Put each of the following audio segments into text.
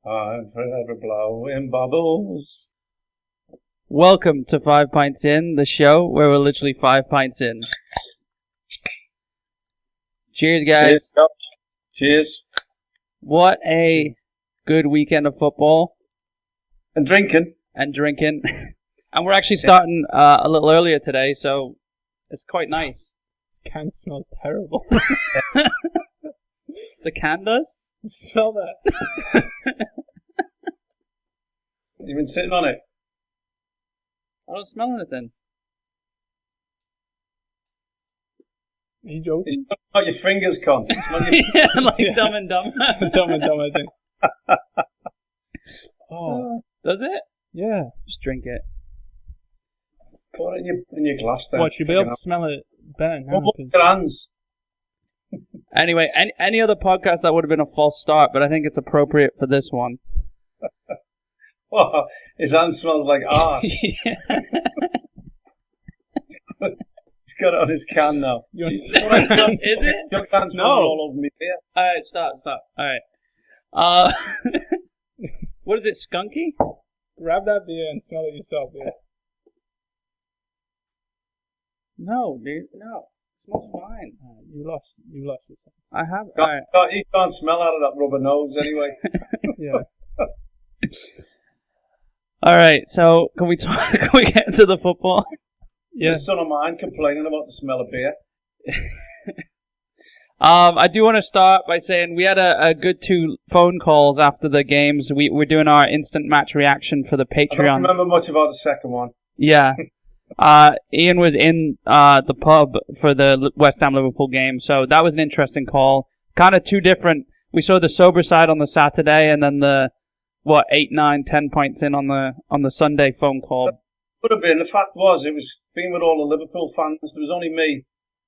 I'm forever blowing bubbles. Welcome to 5 Pints In, the show where we're literally 5 pints in. Cheers, guys. Cheers. What a good weekend of football. And drinking. And we're actually starting a little earlier today, so it's quite nice. The can smells terrible. The can does? Smell that. You've been sitting on it? I don't smell anything. Are you joking? It's not your fingers, con. Yeah, like Dumb and Dumb. Dumb and Dumb, I think. Oh. Does it? Yeah. Just drink it. Pour it in your glass then. What, you'll be able to smell it better now? Look at your hands. Anyway, any other podcast that would have been a false start, but I think it's appropriate for this one. Oh, his hand smells like arse. Yeah. He's got it on his can now. Is it? Your hand's No. all over me here. Alright, stop. Alright. What is it, Skunky? Grab that beer and smell it yourself, yeah. No, dude, no. It smells fine. You lost yourself. I have. He can't smell out of that rubber nose anyway. Yeah. Alright, so can we get into the football? Yeah. The son of mine complaining about the smell of beer. I do want to start by saying we had a good 2 phone calls after the games. We're doing our instant match reaction for the Patreon. I don't remember much about the second one. Yeah. Ian was in the pub for the West Ham Liverpool game, so that was an interesting call. Kind of 2 different. We saw the sober side on the Saturday, and then the 8, 9, 10 points in on the Sunday phone call. Could have been. The fact was, it was being with all the Liverpool fans. There was only me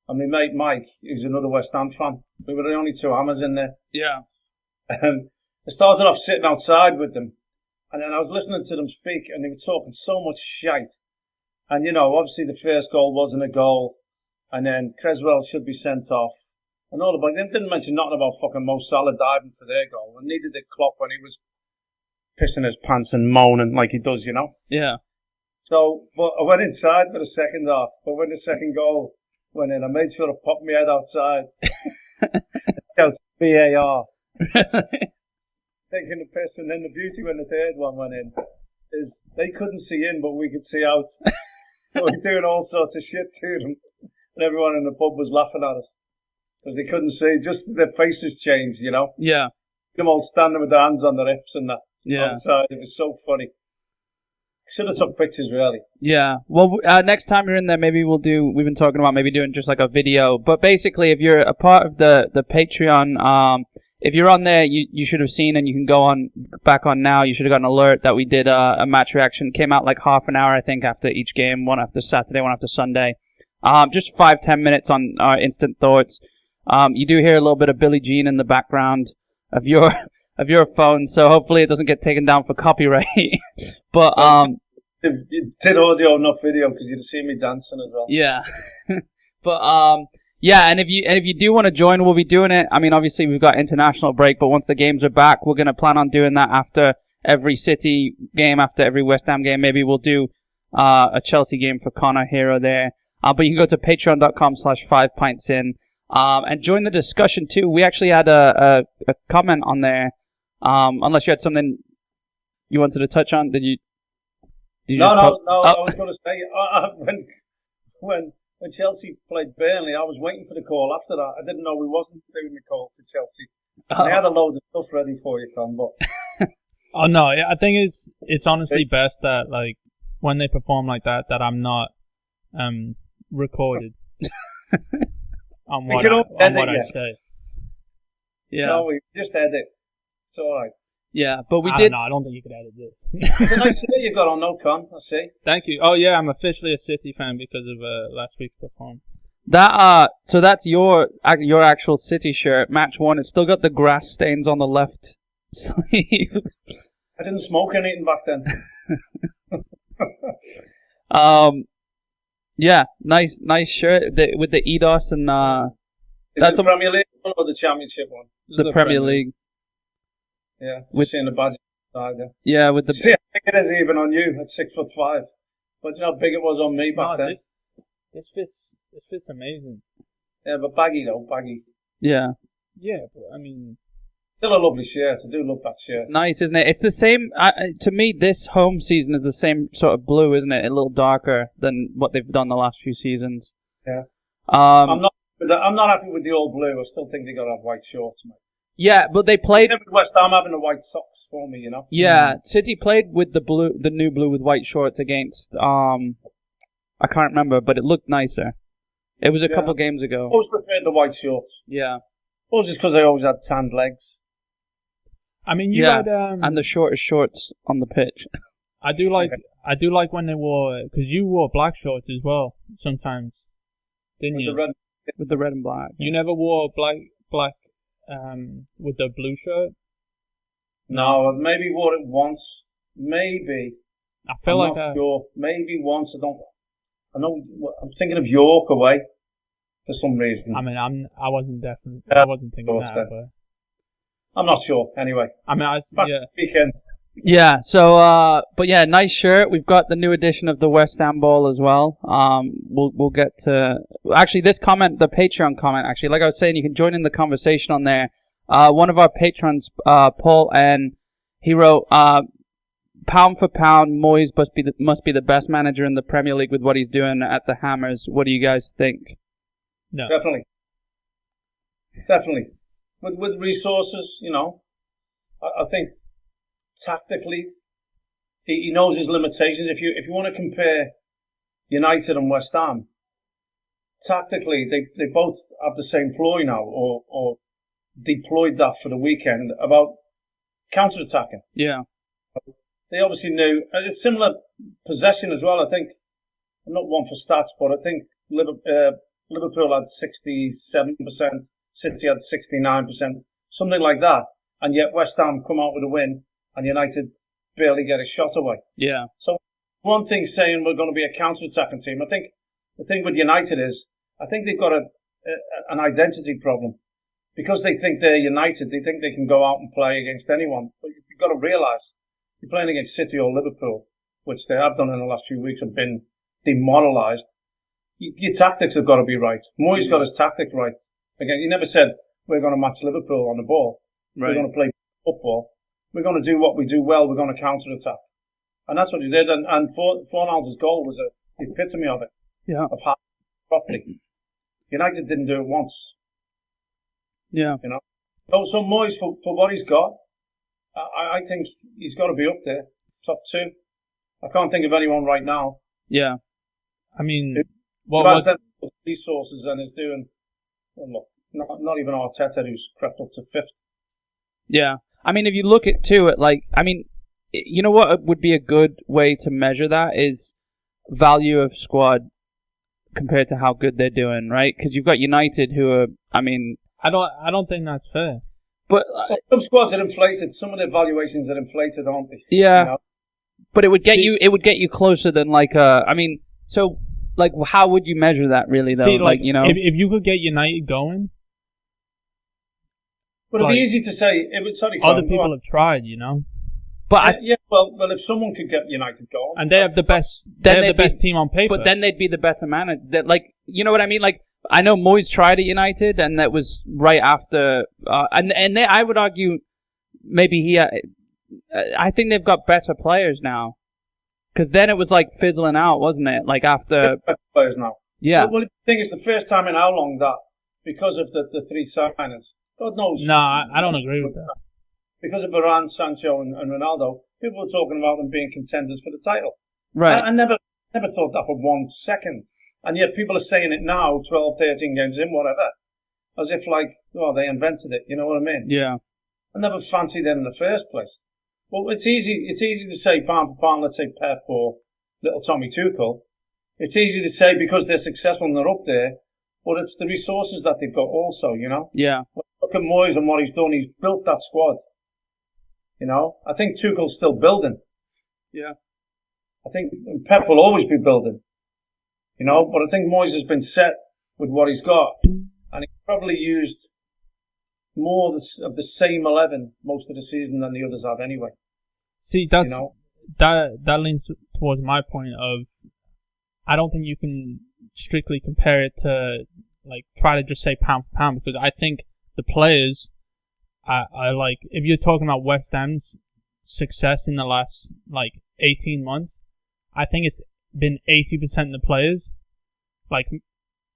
and my mate Mike, who's another West Ham fan. We were the only 2 hammers in there. Yeah. I started off sitting outside with them, and then I was listening to them speak, and they were talking so much shite. And, obviously the first goal wasn't a goal, and then Creswell should be sent off. And all about, they didn't mention nothing about fucking Mo Salah diving for their goal, and neither did Klopp when he was pissing his pants and moaning like he does, Yeah. So, but I went inside for the second half, but when the second goal went in, I made sure I popped my head outside. Out VAR. Taking the piss, and then the beauty when the third one went in is they couldn't see in, but we could see out. We were doing all sorts of shit to them, and everyone in the pub was laughing at us because they couldn't see. Just their faces changed, Yeah. Them all standing with their hands on their hips and that. Yeah. Outside. It was so funny. Should have took pictures, really. Yeah. Well, next time you're in there, maybe we've been talking about maybe doing just like a video. But basically, if you're a part of the Patreon, if you're on there, you should have seen, and you can go back on now. You should have got an alert that we did a match reaction. Came out like half an hour, I think, after each game. One after Saturday, one after Sunday. Just 5-10 minutes on our instant thoughts. You do hear a little bit of Billie Jean in the background of your phone, so hopefully it doesn't get taken down for copyright. But it did audio, not video, because you'd have seen me dancing as well. Yeah. But yeah, and if you do want to join, we'll be doing it. I mean, obviously we've got international break, but once the games are back, we're going to plan on doing that after every City game, after every West Ham game. Maybe we'll do a Chelsea game for Connor here or there. But you can go to patreon.com/5pintsin and join the discussion too. We actually had a comment on there. Unless you had something you wanted to touch on, did you? No. I was going to say when Chelsea played Burnley, I was waiting for the call after that. I didn't know we wasn't doing the call for Chelsea. I had a load of stuff ready for you, Con, but Oh no, I think it's honestly best that like when they perform like that I'm not recorded on what I say. Yeah. No, we just edit. It's all right. Yeah, but we I did. No, I don't think you could edit this. It's a nice shirt you got on, no, Con. I see. Thank you. Oh yeah, I'm officially a City fan because of last week's performance. So that's your actual City shirt, match 1. It's still got the grass stains on the left sleeve. I didn't smoke anything back then. Yeah, nice shirt with the EDOS and Is it the Premier League one or the Championship one? The Premier League. Yeah, with seeing the badge side. Yeah. Yeah, with the See how big it is even on you at 6'5". But you know how big it was on me back then. This fits amazing. Yeah, but baggy though, baggy. yeah. Yeah, but I mean, Still a lovely shirt. I do love that shirt. It's nice, isn't it? It's the same. To me, this home season is the same sort of blue, isn't it? A little darker than what they've done the last few seasons. Yeah. I'm not happy with the all blue. I still think they got to have white shorts, mate. Yeah, but they played. West Ham having the white socks for me, you know. Yeah, City played with the new blue with white shorts against. I can't remember, but it looked nicer. It was a couple games ago. I always preferred the white shorts. Yeah. Well, just because they always had tanned legs. I mean, you had and the shortest shorts on the pitch. I do like when they wore, because you wore black shorts as well sometimes, didn't you? With the red and black. You never wore black with the blue shirt. No, I maybe wore it once. Maybe. I feel I'm like not sure. Maybe once. I know. I'm thinking of York away for some reason. I mean, I wasn't thinking that, but I'm not sure. Anyway, I mean, weekend. Yeah. So, but yeah, nice shirt. We've got the new edition of the West Ham ball as well. We'll get to actually this comment, the Patreon comment. Actually, like I was saying, you can join in the conversation on there. One of our patrons, Paul, and he wrote, "Pound for pound, Moyes must be the best manager in the Premier League with what he's doing at the Hammers. What do you guys think?" No, definitely. With resources, you know, I think tactically he knows his limitations. If you want to compare United and West Ham, tactically they both have the same ploy now, or deployed that for the weekend about counter-attacking. Yeah. They obviously knew. And it's similar possession as well. I think, I'm not one for stats, but I think Liverpool had 67%, City had 69%, something like that. And yet West Ham come out with a win, and United barely get a shot away. Yeah. So one thing saying we're going to be a counter-attacking team, I think the thing with United is, I think they've got an identity problem. Because they think they're United, they think they can go out and play against anyone. But you've got to realise, you're playing against City or Liverpool, which they have done in the last few weeks and been demoralised. Your tactics have got to be right. Moyes got his tactics right. Again, he never said, we're going to match Liverpool on the ball. Right. We're going to play football. We're going to do what we do well. We're going to counter-attack. And that's what he did. And Fornals' goal was the epitome of it. Yeah. Of how properly. United didn't do it once. Yeah. You know? So Moyes, for what he's got, I think he's got to be up there. Top two. I can't think of anyone right now. Yeah. I mean, has them resources and is doing, well, look, not even Arteta, who's crept up to fifth. Yeah. I mean, if you look at it, like, I mean, you know what would be a good way to measure that is value of squad compared to how good they're doing, right? Because you've got United who are, I mean, I don't think that's fair. But some squads are inflated. Some of their valuations are inflated, aren't they? Yeah. You know? But it would get you closer than like I mean, so like how would you measure that really though? Like you know, if you could get United going, but it'd be easy to say. Other people have tried, you know. But well, if someone could get United going, and they have the best, team on paper, but then they'd be the better manager. That, like, you know what I mean? Like, I know Moyes tried at United, and that was right after. And they, I would argue, maybe I think they've got better players now, because then it was like fizzling out, wasn't it? Like after better players now. Yeah. Well, the thing is, the first time in how long that because of the three signings. God knows. No, I don't agree with that. Because of Varane, Sancho, and Ronaldo, people were talking about them being contenders for the title. Right. I never thought that for 1 second. And yet people are saying it now, 12, 13 games in, whatever. As if like, oh, they invented it. You know what I mean? Yeah. I never fancied them in the first place. Well, it's easy to say pound for pound, let's say Pep or little Tommy Tuchel. It's easy to say because they're successful and they're up there, but it's the resources that they've got also, you know? Yeah. Look at Moyes and what he's done. He's built that squad. You know, I think Tuchel's still building. Yeah. I think Pep will always be building. You know, but I think Moyes has been set with what he's got. And he's probably used more of the same 11 most of the season than the others have anyway. See, that's that leans towards my point of I don't think you can strictly compare it to like try to just say pound for pound, because I think the players I like, if you're talking about West Ham's success in the last like 18 months, I think it's been 80% the players. Like,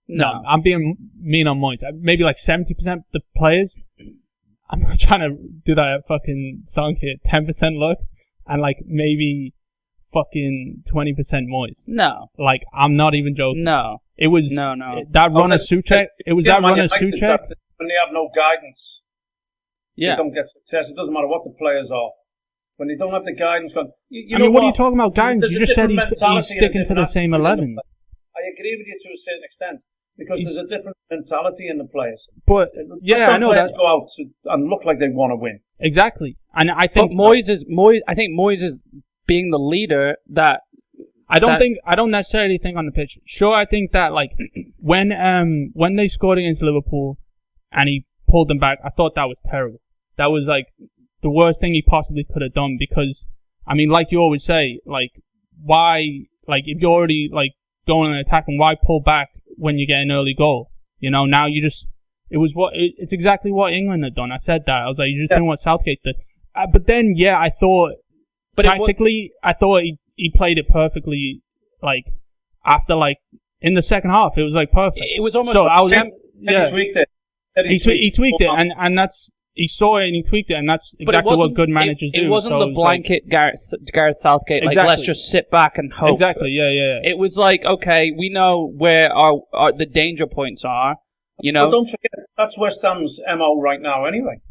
no, I'm being mean on Moyes. Maybe like 70% the players. I'm not trying to do that fucking song here. 10% luck, and like maybe fucking 20% Moyes. No. Like, I'm not even joking. No. It was that run of Souček. It was that run of Souček. When they have no guidance, they don't get success. It doesn't matter what the players are. When they don't have the guidance, what are you talking about guidance? You just said he's sticking to the same 11. I agree with you to a certain extent, because there's a different mentality in the players. But I know that go out and look like they want to win. Exactly, and I think Moyes is being the leader that. I don't necessarily think on the pitch. Sure, I think that like when they scored against Liverpool and he pulled them back, I thought that was terrible. That was like the worst thing he possibly could have done, because I mean, like you always say, like why, like if you're already like going and attacking, why pull back when you get an early goal? You know, now you just it's exactly what England had done. I said that. I was like, you're just doing what Southgate did. But then I thought tactically, I thought he played it perfectly. Like after like in the second half, it was like perfect. It was almost. So I was he tweaked it. He tweaked it, and that's. He saw it and he tweaked it, and that's exactly what good managers do. It wasn't the blanket Gareth Southgate, like, let's just sit back and hope. Exactly, yeah. It was like, okay, we know where our the danger points are, you know. But don't forget, that's West Ham's MO right now anyway.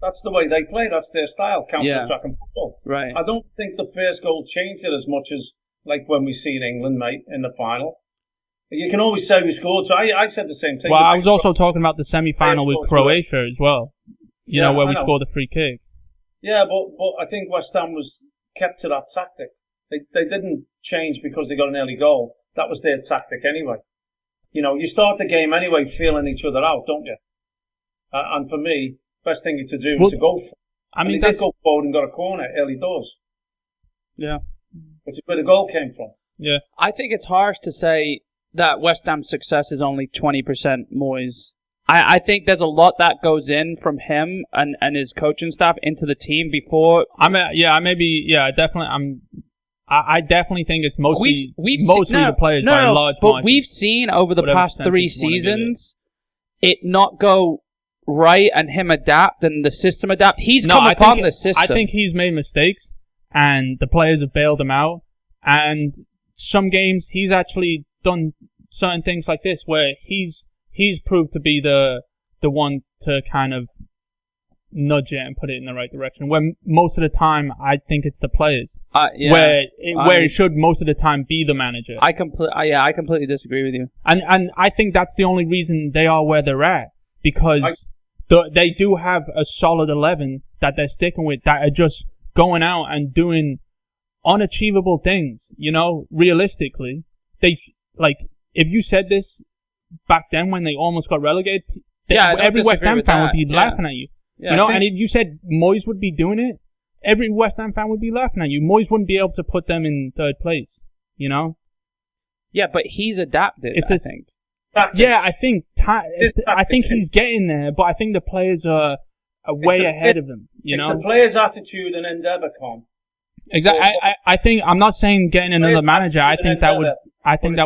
That's the way they play, that's their style, counter-attacking football. Right. I don't think the first goal changed it as much as, like, when we see in England, mate, in the final. You can always say we scored, so I said the same thing. Well, I was also talking about the semi-final with Croatia as well. You know, where we scored the free kick. Yeah, but I think West Ham was kept to that tactic. They didn't change because they got an early goal. That was their tactic anyway. You know, you start the game anyway feeling each other out, don't you? And for me, best thing to do was to go for it. I mean, they did go forward and got a corner early doors. Yeah. Which is where the goal came from. Yeah. I think it's harsh to say that West Ham's success is only 20% Moyes. I think there's a lot that goes in from him and his coaching staff into the team before. I definitely think it's mostly the players by a large margin. But we've seen over the past 3 seasons it not go right and him adapt and the system adapt. He's come upon the system. I think he's made mistakes and the players have bailed him out. And some games he's actually done certain things like this where he's proved to be the one to kind of nudge it and put it in the right direction. When most of the time, I think it's the players. Where it should most of the time be the manager. I completely disagree with you. And I think that's the only reason they are where they're at, because they do have a solid 11 that they're sticking with, that are just going out and doing unachievable things. You know, realistically, if you said this back then when they almost got relegated, every West Ham fan would be laughing at you. Yeah, you know, and if you said Moyes would be doing it, every West Ham fan would be laughing at you. Moyes wouldn't be able to put them in third place, you know? Yeah, but he's adapted, I think. Tactics. Yeah, I think he's getting there, but I think the players are way ahead of him, you know? It's the players' attitude and endeavour, Con. Exactly. I think, I'm not saying getting another manager, I think that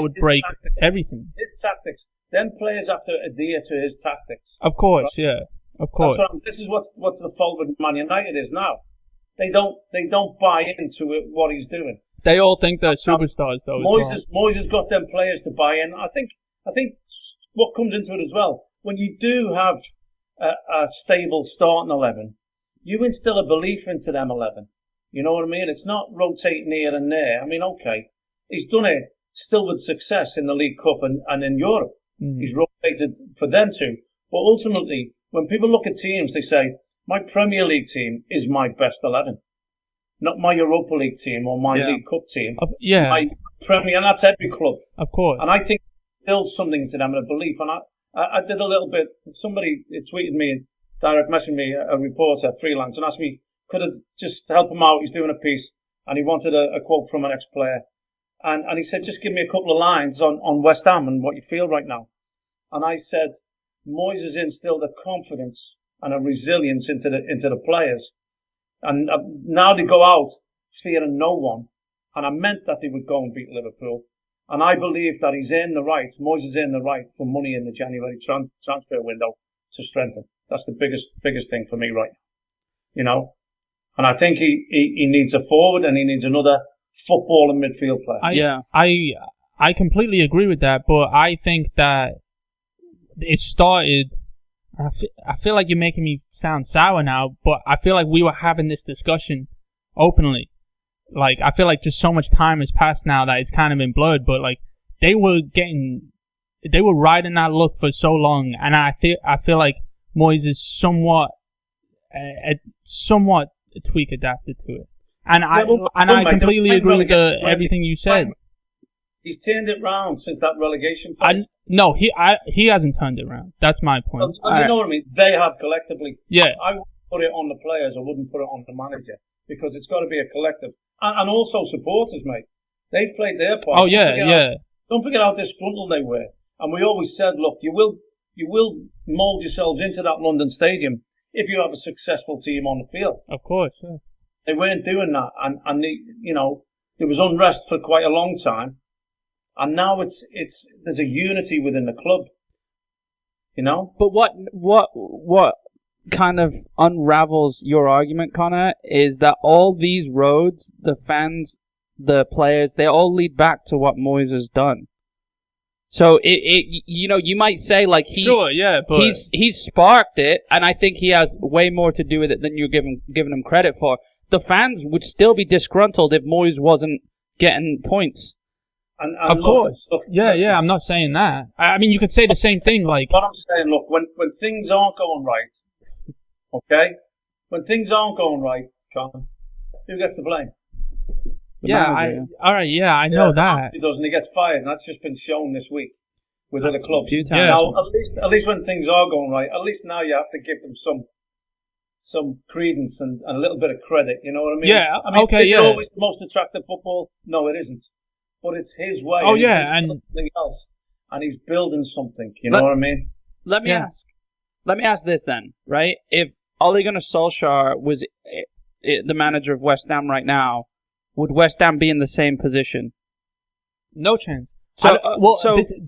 would break everything. His tactics. Then players have to adhere to his tactics. Of course, right? Yeah. Of course. This is what's the fault with Man United is now. They don't buy into what he's doing. They all think they're superstars, though. Moyes has got them players to buy in. I think what comes into it as well, when you do have a stable starting 11, you instill a belief into them 11. You know what I mean? It's not rotating here and there. I mean, okay, he's done it still with success in the League Cup and in Europe. He's rotated for them too. But ultimately, when people look at teams, they say, my Premier League team is my best 11. Not my Europa League team or my League Cup team. My Premier, and that's every club. Of course. And I think it builds something to them and a belief. And I did a little bit, somebody tweeted me, direct messaged me, a reporter, freelance, and asked me, could have just helped him out. He's doing a piece, and he wanted a quote from an ex-player. And he said, just give me a couple of lines on West Ham and what you feel right now. And I said, Moyes has instilled a confidence and a resilience into the players. And now they go out fearing no one. And I meant that they would go and beat Liverpool. And I believe that he's in the right, Moyes is in the right for money in the January transfer window to strengthen. That's the biggest thing for me right now. You know? And I think he needs a forward and he needs another football and midfield player. I completely agree with that, but I think that it started. I feel like you're making me sound sour now, but I feel like we were having this discussion openly. Like, I feel like just so much time has passed now that it's kind of been blurred, but like they were riding that look for so long, and I feel like Moyes is somewhat tweak adapted to it. And I completely agree with everything you said. He's turned it round since that relegation fight. No, he hasn't turned it round. That's my point. Well, you know what I mean? They have collectively. Yeah. I wouldn't put it on the players. I wouldn't put it on the manager because it's got to be a collective. And also supporters, mate. They've played their part. Oh yeah. Don't forget how disgruntled they were. And we always said, look, you will mould yourselves into that London stadium if you have a successful team on the field. Of course. Yeah. They weren't doing that, and they, there was unrest for quite a long time, and now there's a unity within the club, But what kind of unravels your argument, Connor, is that all these roads, the fans, the players, they all lead back to what Moyes has done. So you might say like he's sparked it, and I think he has way more to do with it than you're giving him credit for. The fans would still be disgruntled if Moyes wasn't getting points. And of course. Look, I'm not saying that. I mean, you could say the same thing. Like, what I'm saying, look, when things aren't going right, okay? When things aren't going right, John, who gets the blame? I know that. He does, and he gets fired, and that's just been shown this week with other clubs. Yeah. Now, at least when things are going right, at least now you have to give them some credence and a little bit of credit, you know what I mean? Yeah, I mean, is it always the most attractive football? No, it isn't. But it's his way. Oh, and something else. And he's building something, you know what I mean? Let me ask this then, right? If Ole Gunnar Solskjaer was the manager of West Ham right now, would West Ham be in the same position? No chance. So,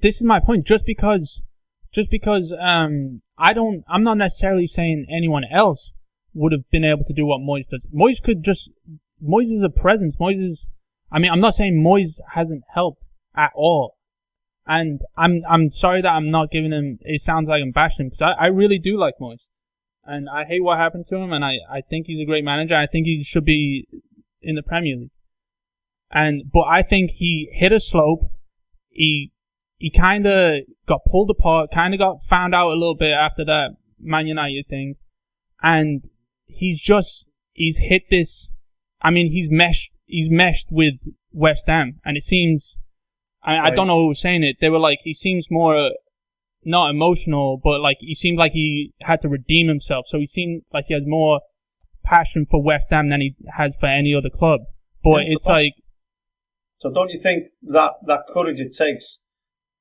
this is my point. Just because I'm not necessarily saying anyone else would have been able to do what Moyes does. Moyes is a presence. I'm not saying Moyes hasn't helped at all. And I'm sorry that I'm not giving him, it sounds like I'm bashing him, because I really do like Moyes. And I hate what happened to him, and I think he's a great manager. I think he should be in the Premier League. But I think he hit a slope. He kind of got pulled apart, kind of got found out a little bit after that Man United thing. And he's hit this, he's meshed with West Ham. And it seems, I don't know who was saying it, they were like, he seems more, not emotional, but like, he seemed like he had to redeem himself. So he seemed like he has more passion for West Ham than he has for any other club. But it's like... So don't you think that courage it takes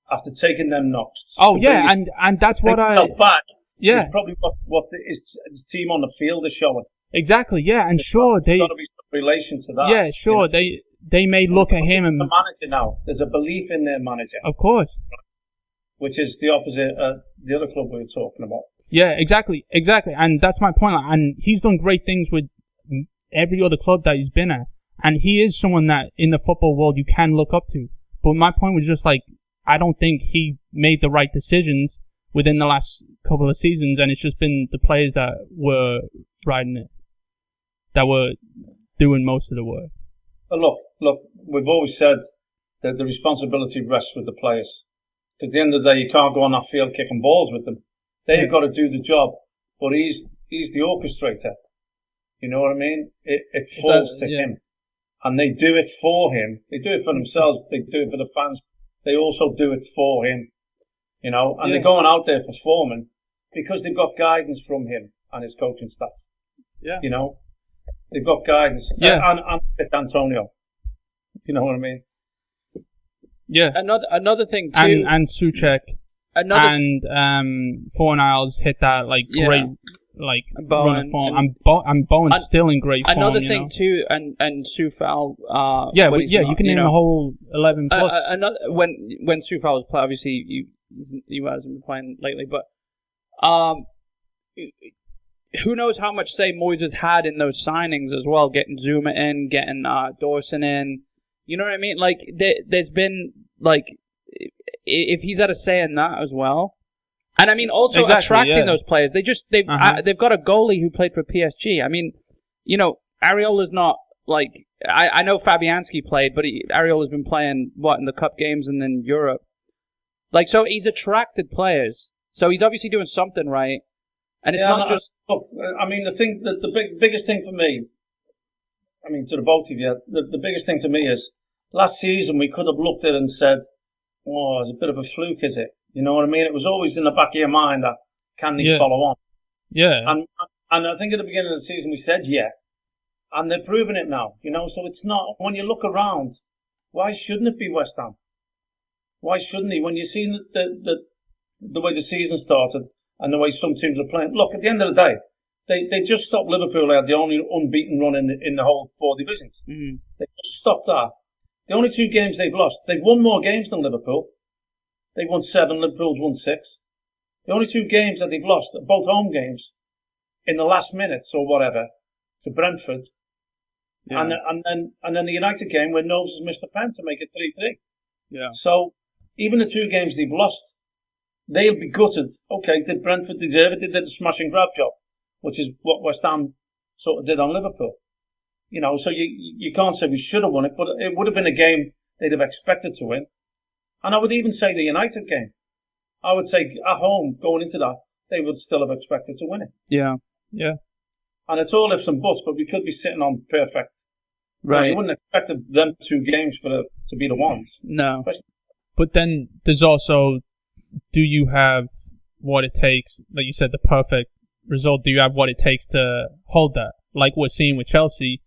after taking them knocks? Oh yeah, and that's what back. Yeah, is probably what his team on the field is showing. Exactly. Yeah, and sure there's got to be some relation to that. Yeah, sure. They may look at him and the manager now. There's a belief in their manager. Of course. Which is the opposite. The other club we were talking about. Yeah, exactly, and that's my point. And he's done great things with every other club that he's been at. And he is someone that in the football world you can look up to. But my point was just like, I don't think he made the right decisions within the last couple of seasons, and it's just been the players that were riding it, that were doing most of the work. But look, we've always said that the responsibility rests with the players. Because at the end of the day, you can't go on that field kicking balls with them. They've got to do the job. But he's the orchestrator. You know what I mean? It falls to him. And they do it for him. They do it for themselves. They do it for the fans. They also do it for him. And they're going out there performing because they've got guidance from him and his coaching staff. Yeah. They've got guidance. Yeah. And with Antonio. You know what I mean? Yeah. Another thing too, And Souček and Fornals hit that great run of form. And Bowen's still in great form. Another thing too, and Soufal. You can name a whole 11 plus. Another when Soufal was playing, obviously he hasn't been playing lately, but who knows how much say Moyes has had in those signings as well, getting Zuma in, getting Dawson in. You know what I mean? Like there's been if he's had a say in that as well. And I mean, also attracting those players. They've got a goalie who played for PSG. I mean, Ariola's not I know Fabianski played, but Ariola's been playing in the cup games and then Europe. So he's attracted players. So he's obviously doing something right. And it's not just. Look, I mean, the biggest thing for me. I mean, to the both of you, the biggest thing to me is last season we could have looked at it and said, "Oh, it's a bit of a fluke, is it?" You know what I mean? It was always in the back of your mind that can these follow on? Yeah. And I think at the beginning of the season we said and they're proving it now. So it's not. When you look around, why shouldn't it be West Ham? Why shouldn't he? When you see the way the season started and the way some teams are playing, look, at the end of the day, they just stopped Liverpool. They had the only unbeaten run in the whole 4 divisions. Mm-hmm. They just stopped that. The only 2 games they've lost, they've won more games than Liverpool. They've won 7, Liverpool's won 6. The only 2 games that they've lost are both home games in the last minutes or whatever to Brentford. Yeah. And then the United game where Knowles has missed a pen to make it 3-3. Yeah. So even the 2 games they've lost, they'll be gutted. Okay, did Brentford deserve it? They did a smash and grab job, which is what West Ham sort of did on Liverpool. So you can't say we should have won it, but it would have been a game they'd have expected to win. And I would even say the United game. I would say at home, going into that, they would still have expected to win it. Yeah. Yeah. And it's all ifs and buts, but we could be sitting on perfect. Right. You wouldn't expect them 2 games to be the ones. No. But then there's also, do you have what it takes, like you said, the perfect result? Do you have what it takes to hold that? Like we're seeing with Chelsea.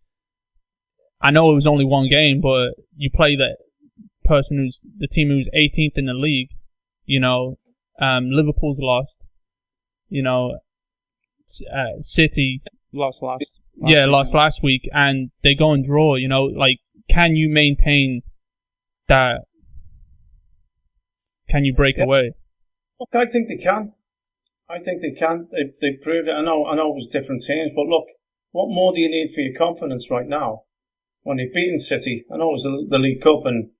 I know it was only 1 game, but you play the team who's 18th in the league. Liverpool's lost. City lost last week, and they go and draw. Can you maintain that? Can you break away? Look, I think they can. They proved it. I know it was different teams, but look, what more do you need for your confidence right now? When they've beaten City, I know it was the League Cup and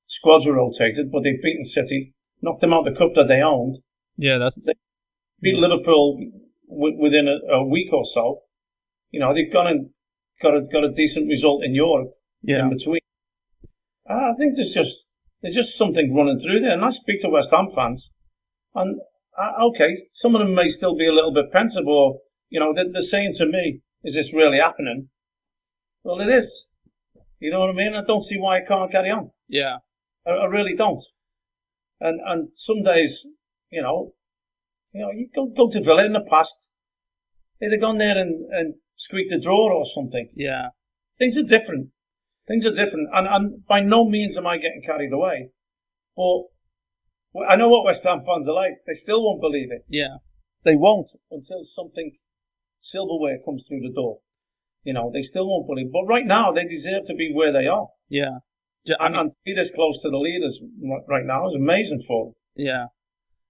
squads were rotated, but they've beaten City, knocked them out the cup that they owned. Yeah, they beat Liverpool within a week or so. They've gone and got a decent result in Europe in between. I think there's just something running through there. And I speak to West Ham fans, and okay, some of them may still be a little bit pensive, or they're saying to me, "Is this really happening?" Well, it is. You know what I mean? I don't see why it can't carry on. Yeah. I really don't. And some days, you go to Villa in the past. They'd have gone there and squeaked a draw or something. Yeah. Things are different. And by no means am I getting carried away. But I know what West Ham fans are like. They still won't believe it. Yeah. They won't until something silverware comes through the door. They still won't believe it. But right now, they deserve to be where they are. Yeah. And to be this close to the leaders right now is amazing for them. Yeah.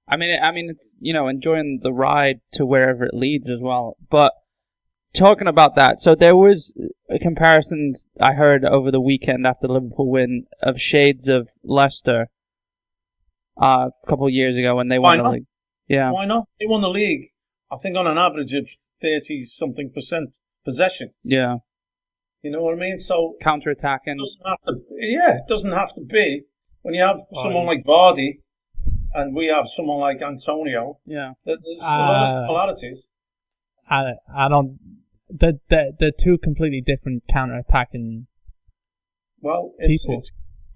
I mean, it's, enjoying the ride to wherever it leads as well. But talking about that, so there was comparisons I heard over the weekend after the Liverpool win of shades of Leicester a couple of years ago when they won the league. Yeah. Why not? They won the league, I think, on an average of 30-something% possession. Yeah. You know what I mean? So counter-attacking. It doesn't have to be. When you have someone like Vardy, and we have someone like Antonio. Yeah. There's a lot of similarities. I don't. They're 2 completely different counter-attacking. Well, people.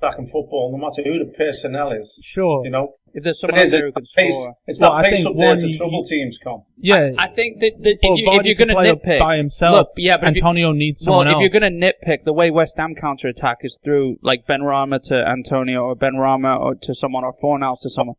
attacking football, no matter who the personnel is. Sure. You know, If there's someone out there who can score. it's Well, that I pace think up there one, to trouble teams, Con. Yeah. I think that if Vardy you're going to can play nitpick by himself, look, yeah, but Antonio needs someone else. if you're going to nitpick, the way West Ham counter attack is through like Ben Rama to Antonio, or Ben Rama or to someone, or Fornals to someone.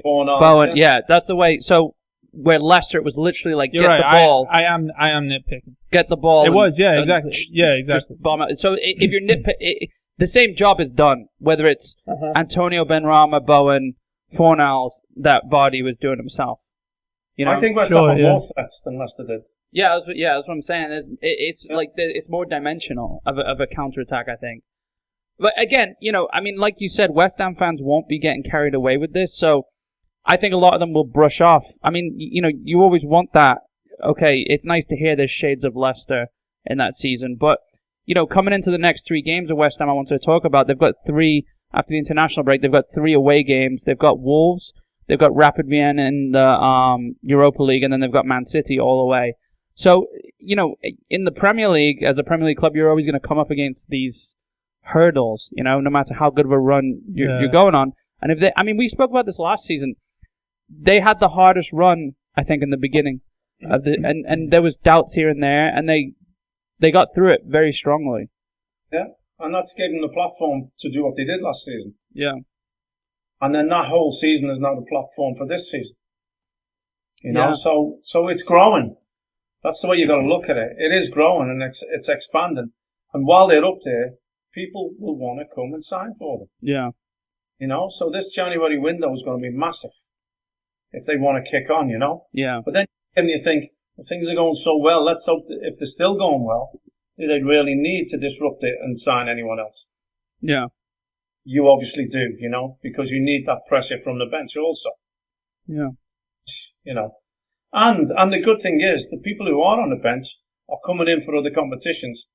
Bowen, yeah, that's the way. So where Leicester, it was literally like You're get right. the ball, I am nitpicking. get the ball. It was, yeah, exactly. Yeah, exactly. Just bomb it. So if you're the same job is done, whether it's Antonio, Ben Rama, Bowen, Fornals, that Vardy was doing himself. You know? I think West Ham had more threats than Leicester did. Yeah, that's what I'm saying. It's like it's more dimensional of a counterattack, I think. But again, you know, I mean, like you said, West Ham fans won't be getting carried away with this, so I think a lot of them will brush off. I mean, you know, you always want that. Okay, it's nice to hear there's shades of Leicester in that season, but you know, coming into the next 3 games of West Ham, I want to talk about. They've got 3 after the international break. They've got 3 away games. They've got Wolves. They've got Rapid Vienna in the Europa League, and then they've got Man City all away. So, you know, in the Premier League, as a Premier League club, you're always going to come up against these hurdles, you know, no matter how good of a run you're going on. And we spoke about this last season. They had the hardest run, I think, in the beginning of and there was doubts here and there, and they got through it very strongly. Yeah, and that's gave them the platform to do what they did last season. Yeah. And then that whole season is now the platform for this season. You know, so it's growing. That's the way you got to look at it. It is growing and it's expanding. And while they're up there, people will want to come and sign for them. Yeah. You know, so this January window is going to be massive if they want to kick on, you know? Yeah. But then you think, well, things are going so well, let's hope that if they're still going well, do they really need to disrupt it and sign anyone else? Yeah. You obviously do, you know, because you need that pressure from the bench also. Yeah. You know. And the good thing is, the people who are on the bench are coming in for other competitions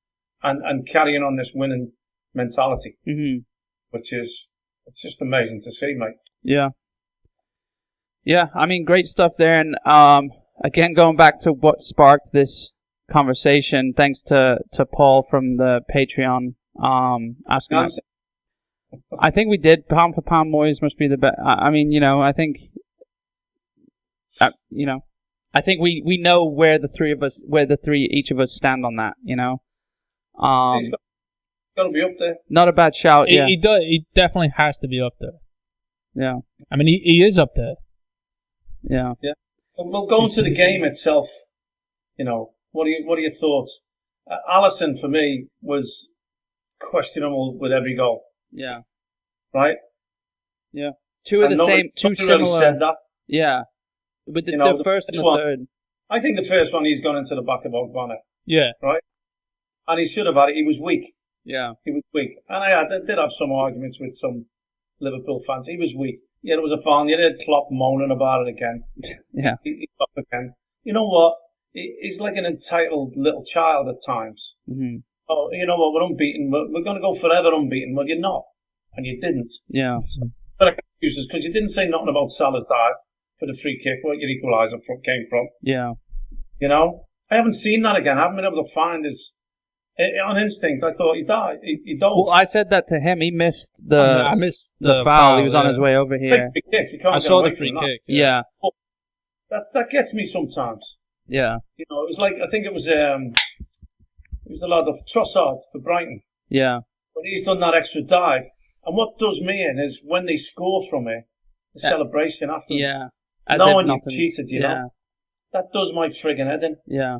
and carrying on this winning mentality. Mm-hmm. Which is, it's just amazing to see, mate. Yeah. Yeah, I mean, great stuff there. And again, going back to what sparked this conversation, thanks to Paul from the Patreon asking us. I think we did. Pound for pound, Moyes must be the best. I mean, you know, I think, you know, I think we know where each of us stand on that, you know. He's got to be up there. Not a bad shout, yeah. He definitely has to be up there. Yeah. I mean, he is up there. Yeah. Yeah. Well, going to the game itself, you know, what are your thoughts? Alisson, for me, was questionable with every goal. Yeah. Right? Yeah. Two similar. Really said that. Yeah. But the first and the third. I think the first one, he's gone into the back of Ogbonna. Yeah. Right? And he should have had it. He was weak. Yeah. He was weak. And I did have some arguments with some Liverpool fans. He was weak. Yeah, there was a fan. You heard Klopp moaning about it again. Yeah. He's up again. You know what? He's like an entitled little child at times. Mm-hmm. Oh, you know what? We're unbeaten. We're going to go forever unbeaten. Well, you're not. And you didn't. Yeah. But excuses, because you didn't say nothing about Salah's dive for the free kick, where your equaliser came from. Yeah. You know? I haven't seen that again. I haven't been able to find his... On instinct, I thought he died. He dove. Well, I said that to him. He missed I missed the foul. He was on his way over here. Free kick. You can't I get saw away the free from kick. Yeah. That gets me sometimes. Yeah. You know, it was like, I think it was the lad of Trossard for Brighton. Yeah. But he's done that extra dive. And what does me in is when they score from it, the celebration afterwards. Yeah. Knowing you've cheated, you know. That does my friggin' head in. Yeah.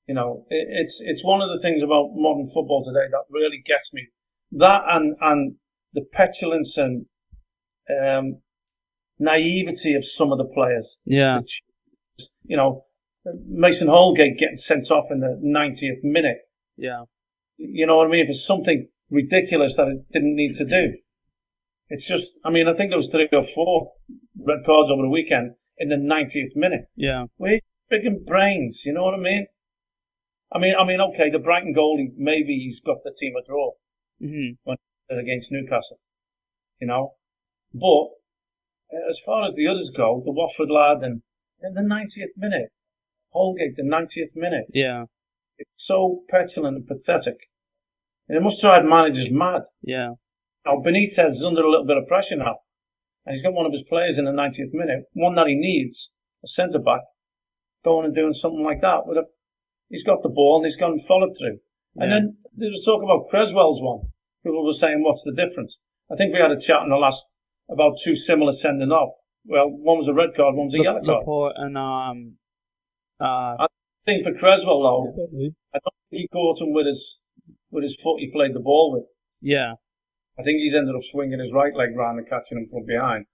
You know, it's one of the things about modern football today that really gets me. That and the petulance and naivety of some of the players. Yeah. You know, Mason Holgate getting sent off in the 90th minute. Yeah. You know what I mean? For something ridiculous that it didn't need to do. It's just, I mean, I think there was 3 or 4 red cards over the weekend in the 90th minute. Yeah. Where's friggin' brains? You know what I mean? I mean, okay, the Brighton goalie, maybe he's got the team a draw against Newcastle, you know. But as far as the others go, the Watford lad and in the 90th minute, Holgate, the 90th minute. Yeah. It's so petulant and pathetic. And it must drive managers mad. Yeah. Now, Benitez is under a little bit of pressure now. And he's got one of his players in the 90th minute, one that he needs, a centre-back, going and doing something like that. He's got the ball and he's gone and followed through. Yeah. And then there was talk about Creswell's one. People were saying, what's the difference? I think we had a chat in the last about two similar sending off. Well, one was a red card, one was a yellow card. Laporte and I think for Creswell though, I don't think he caught him with his foot he played the ball with. Yeah. I think he's ended up swinging his right leg round and catching him from behind.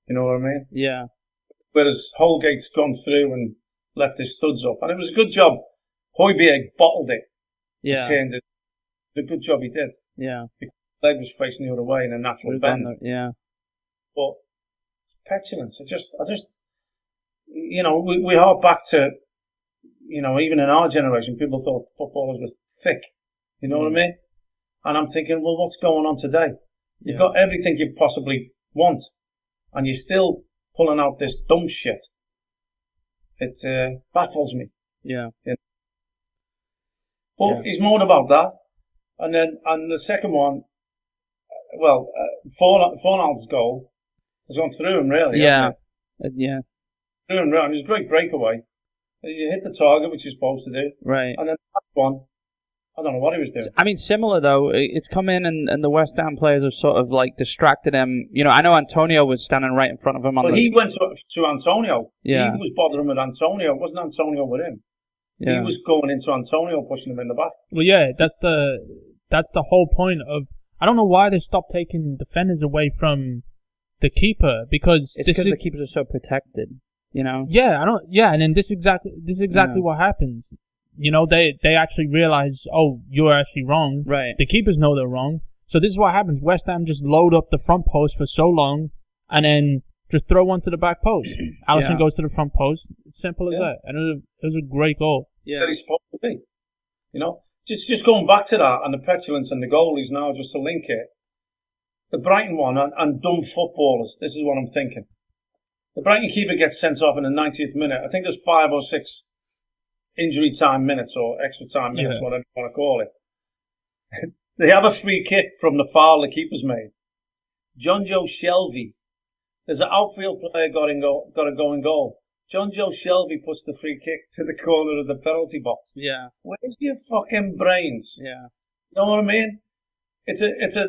You know what I mean? Yeah. Whereas Holgate's gone through and left his studs up. And it was a good job. Højbjerg bottled it. Yeah. He turned it. It was a good job he did. Yeah. Because the leg was facing the other way in a natural bend. Yeah. But petulance. I just, you know, we hark back to, you know, even in our generation, people thought footballers were thick. You know what I mean? And I'm thinking, well, what's going on today? You've got everything you possibly want, and you're still pulling out this dumb shit. It baffles me. Yeah. But he's moaned about that. And the second one, well, Fornal's goal has gone through him, really. Yeah. Yeah. Through him, and it was a great breakaway. You hit the target, which you're supposed to do. Right. And then that one, I don't know what he was doing. I mean, similar though. It's come in and the West Ham players have sort of like distracted him. You know, I know Antonio was standing right in front of him. He went to Antonio. Yeah. He was bothering with Antonio. It wasn't Antonio with him. Yeah. He was going into Antonio, pushing him in the back. Well, yeah, that's the whole point of. I don't know why they stopped taking defenders away from the keeper because the keepers are so protected. You know. Yeah, and then this is exactly what happens. You know, they actually realize, oh, you're actually wrong. Right. The keepers know they're wrong. So this is what happens. West Ham just load up the front post for so long and then just throw one to the back post. Alisson goes to the front post. It's simple as that. And it was a great goal. Yeah. That he's supposed to be. You know? Just going back to that and the petulance and the goalies now, just to link it. The Brighton one and dumb footballers. This is what I'm thinking. The Brighton keeper gets sent off in the 90th minute. I think there's 5 or 6 injury time minutes or extra time minutes, whatever you want to call it. They have a free kick from the foul the keeper's made. John Joe Shelvey. There's an outfield player got a go in goal. John Joe Shelvey puts the free kick to the corner of the penalty box. Yeah. Where's your fucking brains? Yeah. You know what I mean? It's a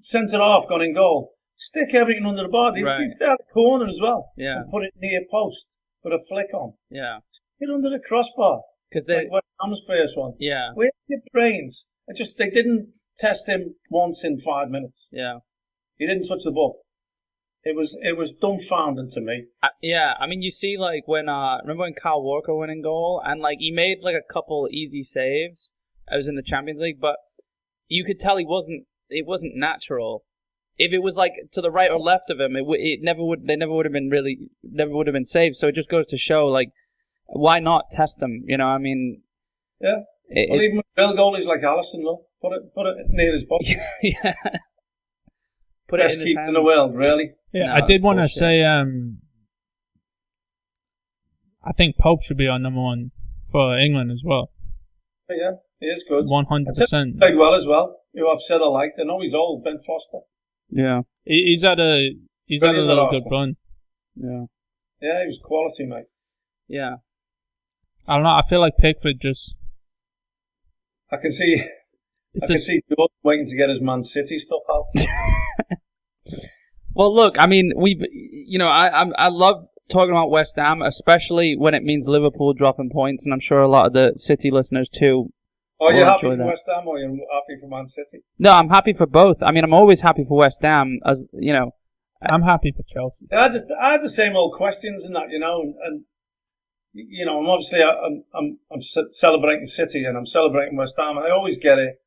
centre half gone in goal. Stick everything under the bar. They had a corner as well. Yeah. And put it near post. Put a flick on. Yeah. Get under the crossbar. Because they West Ham's first one. Yeah. Where's your brains? They didn't test him once in 5 minutes. Yeah. He didn't touch the ball. It was dumbfounding to me. Yeah, I mean, you see, like, remember when Kyle Walker went in goal, and, like, he made, like, a couple easy saves. I was in the Champions League, but you could tell it wasn't natural. If it was, like, to the right or left of him, they never would have been saved. So it just goes to show, like, why not test them? You know, I mean... Yeah. Even with real goalies like Alisson, look, put it near his body. Yeah. Put Best it in his keeper hands. in the world, really. Yeah, no, I did want to say, I think Pope should be our number one for England as well. Yeah, he is good. 100%. Played well as well. Who I've said I liked. I know he's old, Ben Foster. Yeah. He's had a little good run. Yeah. Yeah, he was quality, mate. Yeah. I don't know, I feel like Pickford just... I can see George waiting to get his Man City stuff out. Well, look, I mean, I love talking about West Ham, especially when it means Liverpool dropping points, and I'm sure a lot of the City listeners too. Are you happy for West Ham, or are you happy for Man City? No, I'm happy for both. I mean, I'm always happy for West Ham, as you know. I'm happy for Chelsea. I had the same old questions and that, you know, and you know, I'm celebrating City and I'm celebrating West Ham, and I always get it.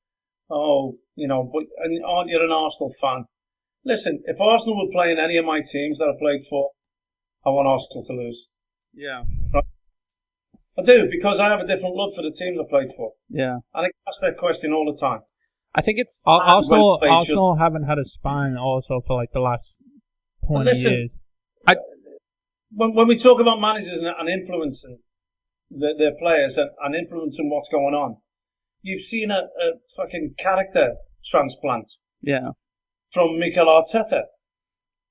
Oh, you know, but aren't you an Arsenal fan? Listen, if Arsenal were playing any of my teams that I played for, I want Arsenal to lose. Yeah. Right? I do, because I have a different love for the teams I played for. Yeah. And I ask that question all the time. I think it's... Arsenal haven't had a spine also for like the last 20 years. When we talk about managers and influencing their players and influencing what's going on, you've seen a fucking character transplant. Yeah. from Mikel Arteta,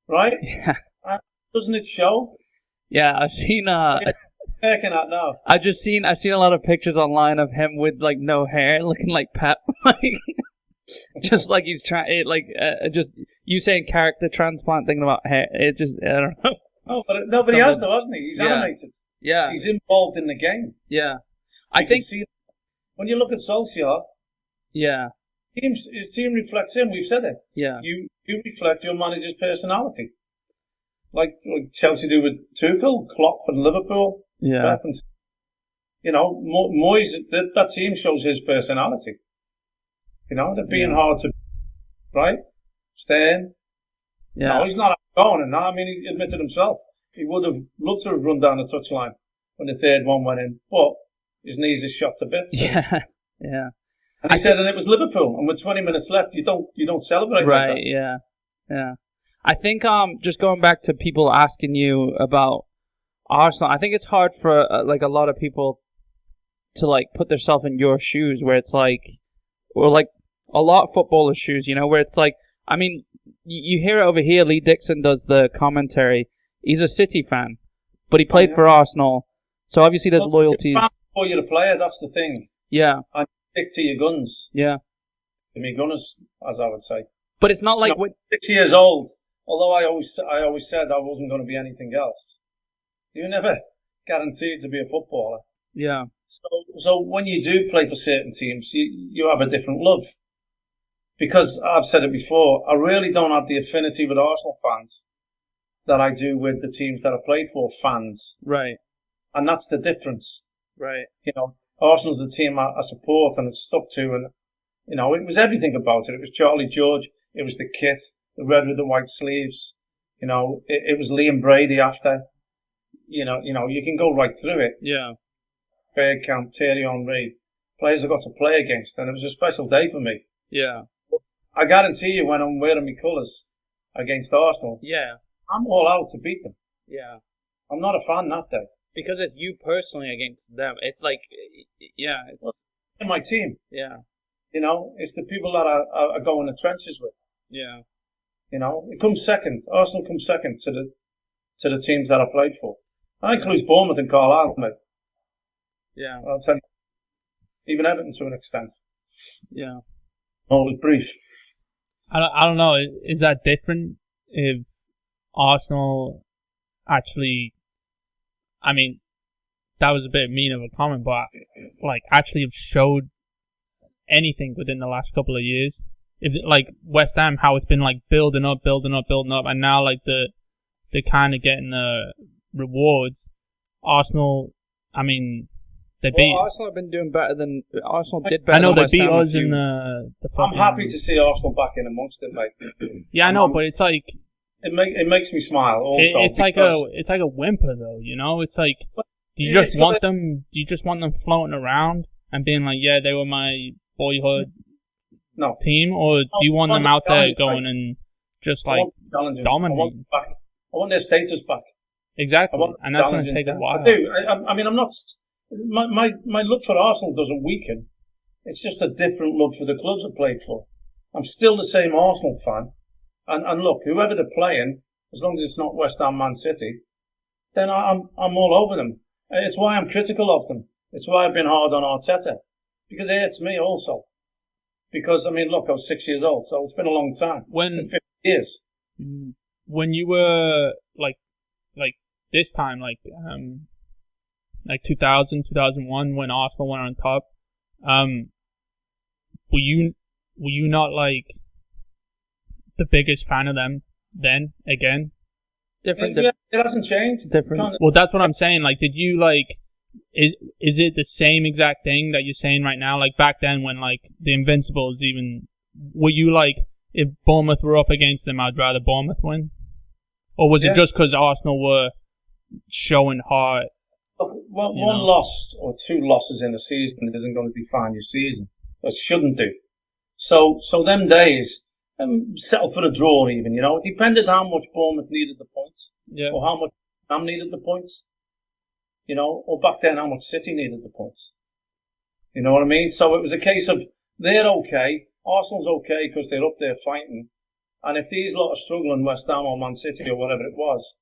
right? Yeah. And doesn't it show? Yeah, I've seen. Working at now. I've seen a lot of pictures online of him with like no hair, looking like Pep, like just like he's trying. Just you saying character transplant, thinking about hair. It just I don't know. Oh, but he has though, hasn't he? He's animated. Yeah, he's involved in the game. Yeah, I think when you look at Solskjaer, yeah, his team reflects him. We've said it. Yeah, you reflect your manager's personality, like Chelsea do with Tuchel, Klopp, and Liverpool. Yeah, you know, Moyes. That team shows his personality. You know, they're being hard to, right? Stern. Yeah. No, he's not going and that. I mean, he admitted himself. He would have loved to have run down the touchline when the third one went in, but his knees are shot to bits. Yeah, yeah. And he said, and it was Liverpool, and with 20 minutes left, you don't celebrate right, like that. Yeah, yeah. I think just going back to people asking you about Arsenal, I think it's hard for like a lot of people to like put themselves in your shoes, where it's like, or like a lot of footballers' shoes, you know, where it's like, I mean, you hear it over here. Lee Dixon does the commentary. He's a City fan, but he played for Arsenal, so obviously there's loyalties. For you're a player, that's the thing. Yeah. And stick to your guns. Yeah. To me gunners, as I would say. But it's not like 6 years old. Although I always said I wasn't going to be anything else. You never guaranteed to be a footballer. Yeah. So when you do play for certain teams, you have a different love. Because I've said it before, I really don't have the affinity with Arsenal fans that I do with the teams that I played for fans. Right. And that's the difference. Right. You know, Arsenal's the team I support and it's stuck to, and you know, it was everything about it. It was Charlie George, it was the kit, the red with the white sleeves. You know, it was Liam Brady after. You know, you can go right through it. Yeah. Bergkamp, Thierry Henry, players I got to play against, and it was a special day for me. Yeah. I guarantee you, when I'm wearing my colours against Arsenal, yeah, I'm all out to beat them. Yeah. I'm not a fan that day. Because it's you personally against them. It's like, yeah, it's in my team. Yeah. You know, it's the people that I go in the trenches with. Yeah. You know, it comes second. Arsenal comes second to the teams that I played for. That includes Bournemouth and Carlisle, mate. Yeah. I'll tell you. Even Everton to an extent. Yeah. Oh, it was brief. I don't know. Is that different if Arsenal actually? I mean, that was a bit mean of a comment, but like actually have showed anything within the last couple of years. If like West Ham, how it's been like building up, and now like they're kind of getting the rewards. Arsenal, I mean, they beat. Arsenal have been doing better than Arsenal did better. I know than they beat West Ham us in the. I'm happy to see Arsenal back in amongst it, mate. Yeah, I know, but it's like it makes me smile. Also, it's like a whimper, though. You know, it's like do you just want them? Do you just want them floating around and being like, yeah, they were my boyhood team, or do you want them out there going and just like dominating? I want their status back. Exactly, and that's going to take a while. I do. I mean, I'm not. My love for Arsenal doesn't weaken. It's just a different love for the clubs I played for. I'm still the same Arsenal fan. And look, whoever they're playing, as long as it's not West Ham, Man City, then I'm all over them. It's why I'm critical of them. It's why I've been hard on Arteta. Because it hurts me also. Because, I mean, look, I was 6 years old, so it's been a long time. 50 years. When you were, like this time, like 2000, 2001, when Arsenal went on top, were you not, like, the biggest fan of them then, again? It hasn't changed. Different. Well, that's what I'm saying. Like, did you, like, is it the same exact thing that you're saying right now? Like, back then when, like, the Invincibles even, were you, like, if Bournemouth were up against them, I'd rather Bournemouth win? Or was it just because Arsenal were showing heart? One loss or two losses in a season isn't going to define your season. It shouldn't do. So them days, settle for a draw even, you know. It depended how much Bournemouth needed the points. Yeah. Or how much Ham needed the points. You know, or back then how much City needed the points. You know what I mean? So it was a case of they're okay, Arsenal's okay because they're up there fighting, And if these lot are struggling, West Ham or Man City or whatever it was,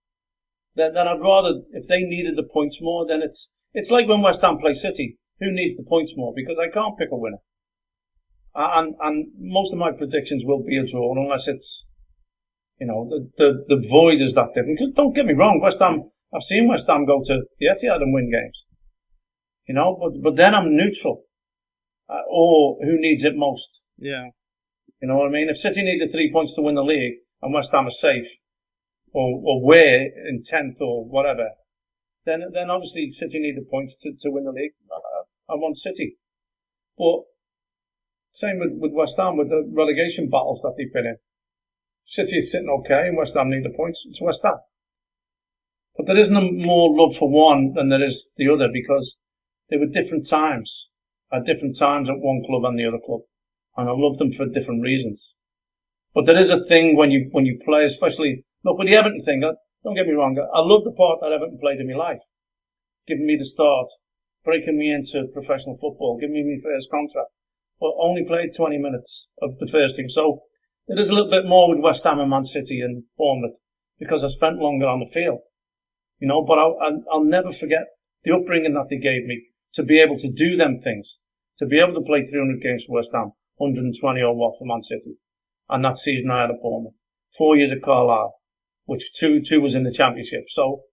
then I'd rather, if they needed the points more, then it's like when West Ham play City. Who needs the points more? Because I can't pick a winner. And most of my predictions will be a draw unless it's, the void is that different. 'Cause don't get me wrong, West Ham, I've seen West Ham go to the Etihad and win games. But then I'm neutral. Or who needs it most? Yeah. You know what I mean? If City need the 3 points to win the league and West Ham are safe, or we're in 10th or whatever, then obviously City need the points to win the league. I want City. But same with West Ham, with the relegation battles that they've been in. City is sitting okay and West Ham need the points. It's West Ham. But there isn't more love for one than there is the other because they were different times. At different times at one club and the other club. And I love them for different reasons. But there is a thing when you play, especially, look, with the Everton thing, don't get me wrong, I love the part that Everton played in my life. Giving me the start, breaking me into professional football, giving me my first contract. But only played 20 minutes of the first team. So there is a little bit more with West Ham and Man City and Bournemouth because I spent longer on the field. But I'll never forget the upbringing that they gave me to be able to do them things, to be able to play 300 games for West Ham, 120 or what for Man City. And that season I had at Bournemouth. 4 years at Carlisle, which two was in the Championship. So,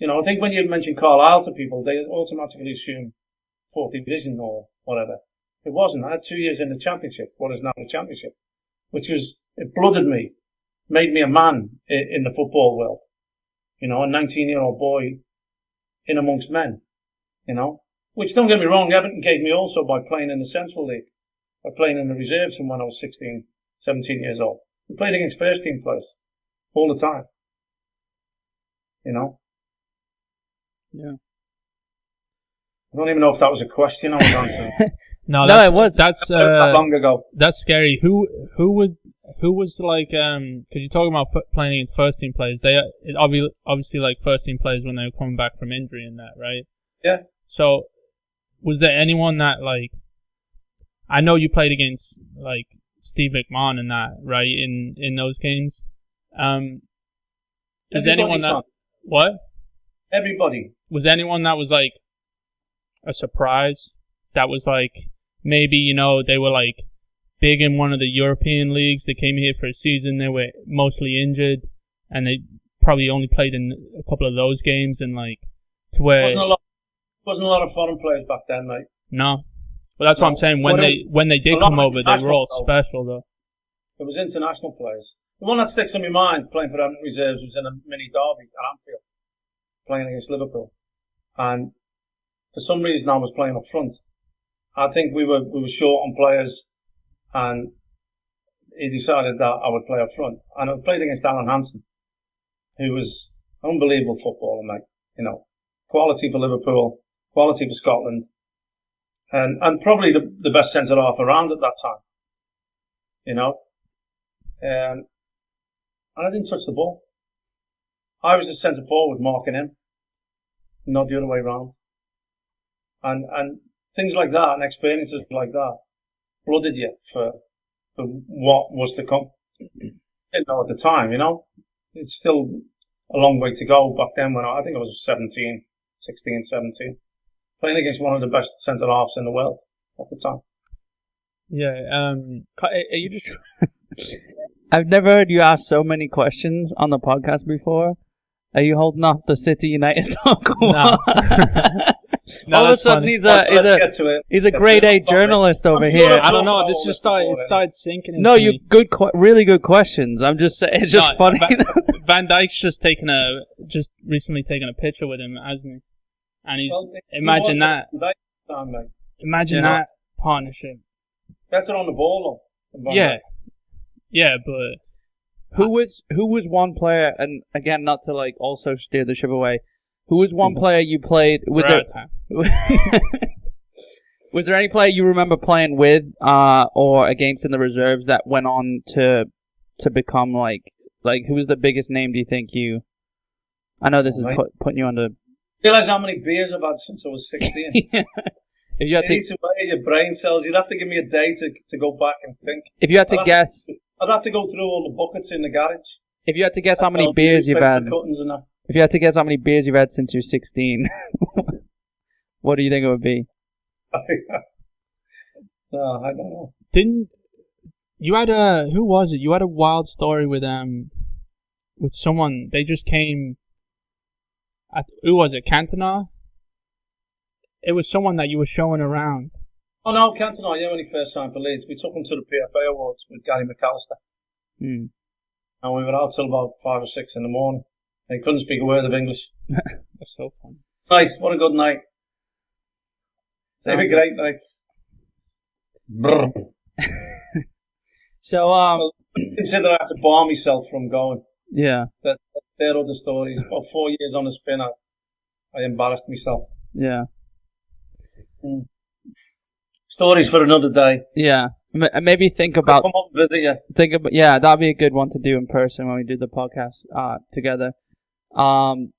I think when you mention Carlisle to people, they automatically assume 4th Division or whatever. It wasn't. I had 2 years in the Championship, what is now the Championship, it blooded me, made me a man in the football world. A 19-year-old boy in amongst men, Which, don't get me wrong, Everton gave me also by playing in the Central League, by playing in the reserves from when I was 16, 17 years old. We played against first team players all the time. Yeah. I don't even know if that was a question I was answering. No, it was. That's that long ago. That's scary. Who was like because you're talking about playing against first team players. Obviously like first team players when they were coming back from injury and that, right? Yeah. So, was there anyone that like? I know you played against like Steve McMahon and that, right? In those games, is anyone that what? Everybody. Was anyone that was like a surprise? That was like maybe they were like big in one of the European leagues. They came here for a season. They were mostly injured, and they probably only played in a couple of those games. And like to where wasn't a lot of foreign players back then, mate. No. Well, that's what I'm saying. When they did come over, they were all special, though. It was international players. The one that sticks in my mind, playing for Everton reserves, was in a mini derby at Anfield, playing against Liverpool, and for some reason I was playing up front. I think we were short on players, and he decided that I would play up front. And I played against Alan Hansen, who was an unbelievable footballer, mate. Quality for Liverpool, quality for Scotland. And probably the best centre half around at that time, and I didn't touch the ball. I was the centre forward marking him, not the other way round. And things like that and experiences like that blooded you for what was to come. Didn't know at the time, It's still a long way to go back then when I think I was 16, 17. Playing against one of the best centre-halves in the world at the time. Yeah, are you just... I've never heard you ask so many questions on the podcast before. Are you holding off the City United talk? No. No, all of a sudden he's a grade A journalist over here. I don't know, this just started sinking into No, you really good questions. I'm just saying, it's just funny. Van Dijk's just recently taken a picture with him, hasn't he? And imagine that. Imagine that partnership. Better on the ball, though. Yeah, but who was one player? And again, not to like also steer the ship away. Who was one player you played? Was there any player you remember playing with or against in the reserves that went on to become like who was the biggest name? Do you think you? I know this is putting you under. Realize how many beers I've had since I was 16. Yeah. If you had to weigh your brain cells, you'd have to give me a day to go back and think. If you had to guess I'd have to go through all the buckets in the garage. If you had to guess how many beers you've had, if you had to guess how many beers you've had since you're 16, what do you think it would be? No, I don't know. Didn't you had a who was it? You had a wild story with someone. They just came. Who was it? Cantona? It was someone that you were showing around. Oh no, Cantona, yeah, when he first signed for Leeds, we took him to the PFA Awards with Gary McAllister. Mm. And we were out till about 5 or 6 in the morning. And he couldn't speak a word of English. That's so fun. Nice, what a good night. They were great nights. So, consider I had to bar myself from going. Yeah. They're other stories. About 4 years on the spin, I embarrassed myself. Yeah. Mm. Stories for another day. Yeah. Maybe think about... Come up and visit you. Yeah, that'd be a good one to do in person when we do the podcast together. And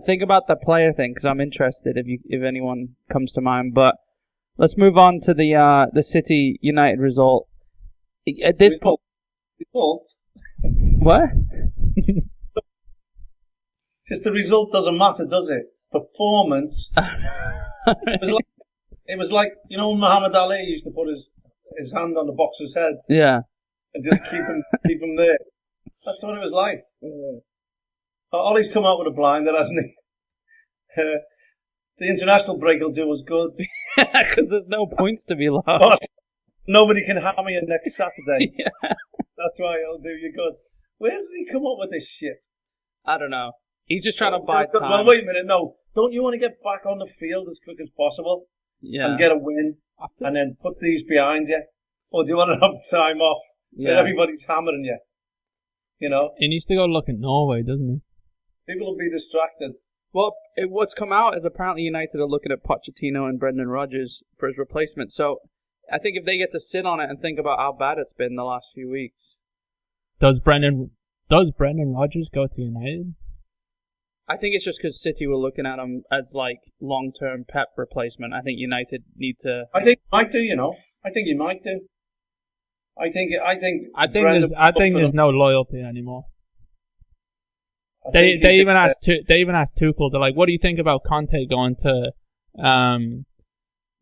think about the player thing, because I'm interested if anyone comes to mind. But let's move on to the City United result. At this point... Result? What? Just the result doesn't matter, does it? Performance. It was like, you know, Muhammad Ali used to put his hand on the boxer's head. Yeah. And just keep him there. That's what it was like. Ollie's come out with a blinder, hasn't he? The international break will do us good. Because there's no points to be lost. But nobody can hammer you next Saturday. Yeah. That's why it'll do you good. Where does he come up with this shit? I don't know. He's just trying to buy time. Well, wait a minute. No. Don't you want to get back on the field as quick as possible? Yeah. And get a win? And then put these behind you? Or do you want to have time off? Yeah. And everybody's hammering you? You know? He needs to go look at Norway, doesn't he? People will be distracted. Well, what's come out is apparently United are looking at Pochettino and Brendan Rodgers for his replacement. So I think if they get to sit on it and think about how bad it's been the last few weeks. Does Brendan Rodgers go to United? I think it's just because City were looking at him as like long-term Pep replacement. I think United need to. I think you might do. You know, I think you might do. I think there's no loyalty anymore. They even asked Tuchel. They're like, "What do you think about Conte going to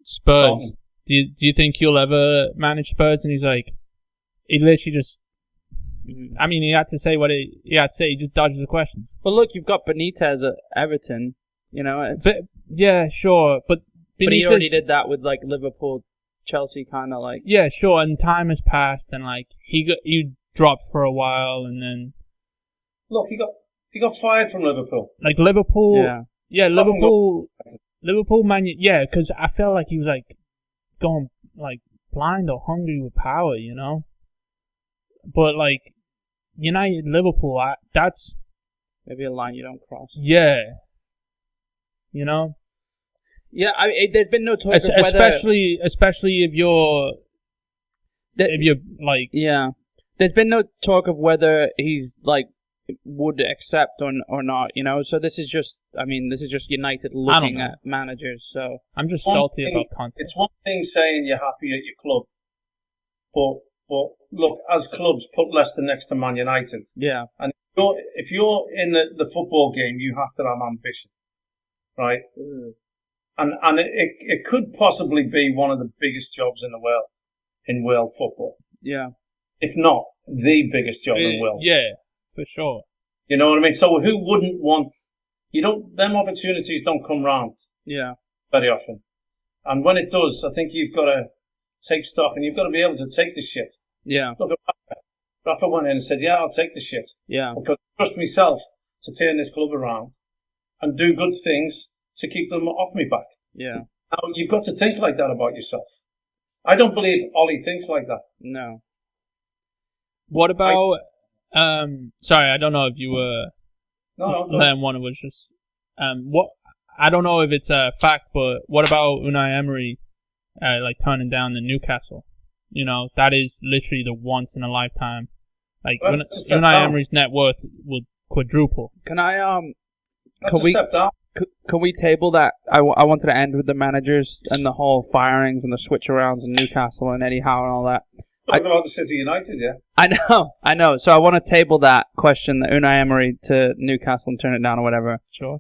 Spurs? Do you think you'll ever manage Spurs?" And he's like, he literally just. I mean, he had to say what he had to say. He just dodged the question. But look, you've got Benitez at Everton. You know, yeah, sure, but he already did that with like Liverpool, Chelsea, kind of like. Yeah, sure, and time has passed, and like he dropped for a while, and then. Look, he got fired from Liverpool. Like Liverpool, yeah, Liverpool, man, yeah, because I felt like he was like going like blind or hungry with power, you know. But like United, Liverpool, that's maybe a line you don't cross. Yeah, you know. Yeah, there's been no talk of whether, especially if you're like, yeah. There's been no talk of whether he's like would accept or not. You know, so this is just United looking at managers. So I'm just salty about Conte. It's one thing saying you're happy at your club, but look, as clubs, put Leicester next to Man United. Yeah. And if you're in the football game, you have to have ambition, right? Mm. And it could possibly be one of the biggest jobs in the world, in world football. Yeah. If not, the biggest job in the world. Yeah, for sure. You know what I mean? So who wouldn't want... them opportunities don't come round. Yeah. Very often. And when it does, I think you've got to take stock and you've got to be able to take the shit. Yeah. Look at Rafa went in and said, yeah, I'll take the shit. Yeah. Because I trust myself to turn this club around and do good things to keep them off me back. Yeah. Now, you've got to think like that about yourself. I don't believe Ollie thinks like that. No. What about... sorry, I don't know if you were... No. One was just... what? I don't know if it's a fact, but what about Unai Emery like turning down the Newcastle? You know, that is literally the once in a lifetime. Like Unai Emery's net worth will quadruple. Can I Can we table that? I wanted to end with the managers and the whole firings and the switch arounds in Newcastle and Eddie Howe and all that. Talking about the City United, yeah. I know. So I want to table that question, the Unai Emery to Newcastle and turn it down or whatever. Sure.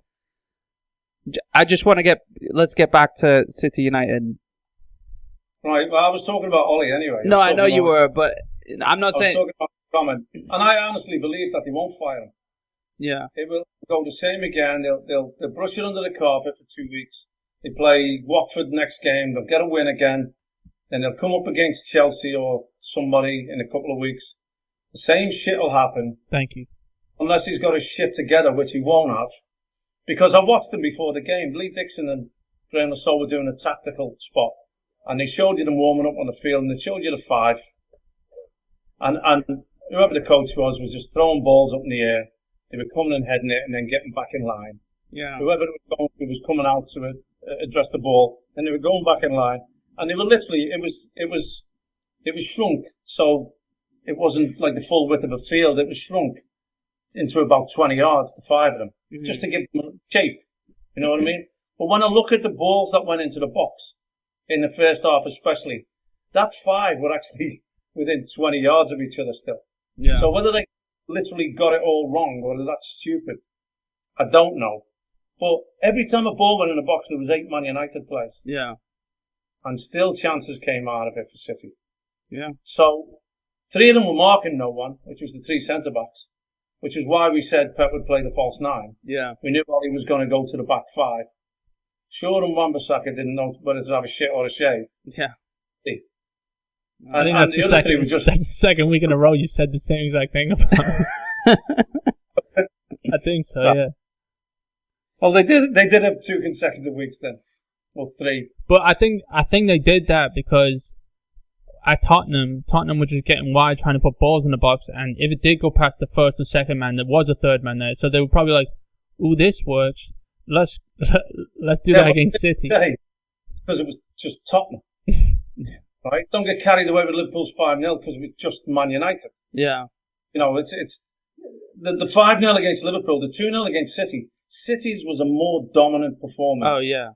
I just want to let's get back to City United. Right, well, I was talking about Ollie anyway. No, I know you were, but I'm not saying... I was talking about the comment, and I honestly believe that they won't fire him. Yeah. It will go the same again. They'll brush it under the carpet for 2 weeks. They play Watford next game. They'll get a win again. Then they'll come up against Chelsea or somebody in a couple of weeks. The same shit will happen. Thank you. Unless he's got his shit together, which he won't have. Because I watched them before the game. Lee Dixon and Graham Lasso were doing a tactical spot. And they showed you them warming up on the field, and they showed you the 5. And whoever the coach was just throwing balls up in the air. They were coming and heading it and then getting back in line. Yeah. Whoever was coming out to address the ball, and they were going back in line. And they were literally, it was shrunk, so it wasn't like the full width of a field. It was shrunk into about 20 yards, the 5 of them, just to give them shape. You know what I mean? But when I look at the balls that went into the box, in the first half especially, that 5 were actually within 20 yards of each other still. Yeah. So whether they literally got it all wrong, or whether that's stupid, I don't know. But every time a ball went in the box, there was 8 Man United players. Yeah. And still chances came out of it for City. Yeah. So 3 of them were marking no one, which was the 3 centre-backs, which is why we said Pep would play the false 9. Yeah. We knew Ollie was going to go to the back 5. Sure, and Wan-Bissaka didn't know whether to have a shit or a shave. Yeah. I think that's the second week in a row you've said the same exact thing about him. I think so, yeah. Well, they did have 2 consecutive weeks then. Or 3. But I think they did that because at Tottenham were just getting wide trying to put balls in the box, and if it did go past the first or second man, there was a third man there. So they were probably like, ooh, this works. Let's do that against City. Because it was just Tottenham. Right? Don't get carried away with Liverpool's 5-0 because it was just Man United. Yeah. You know, it's the 5-0 against Liverpool, the 2-0 against City. City's was a more dominant performance. Oh, yeah.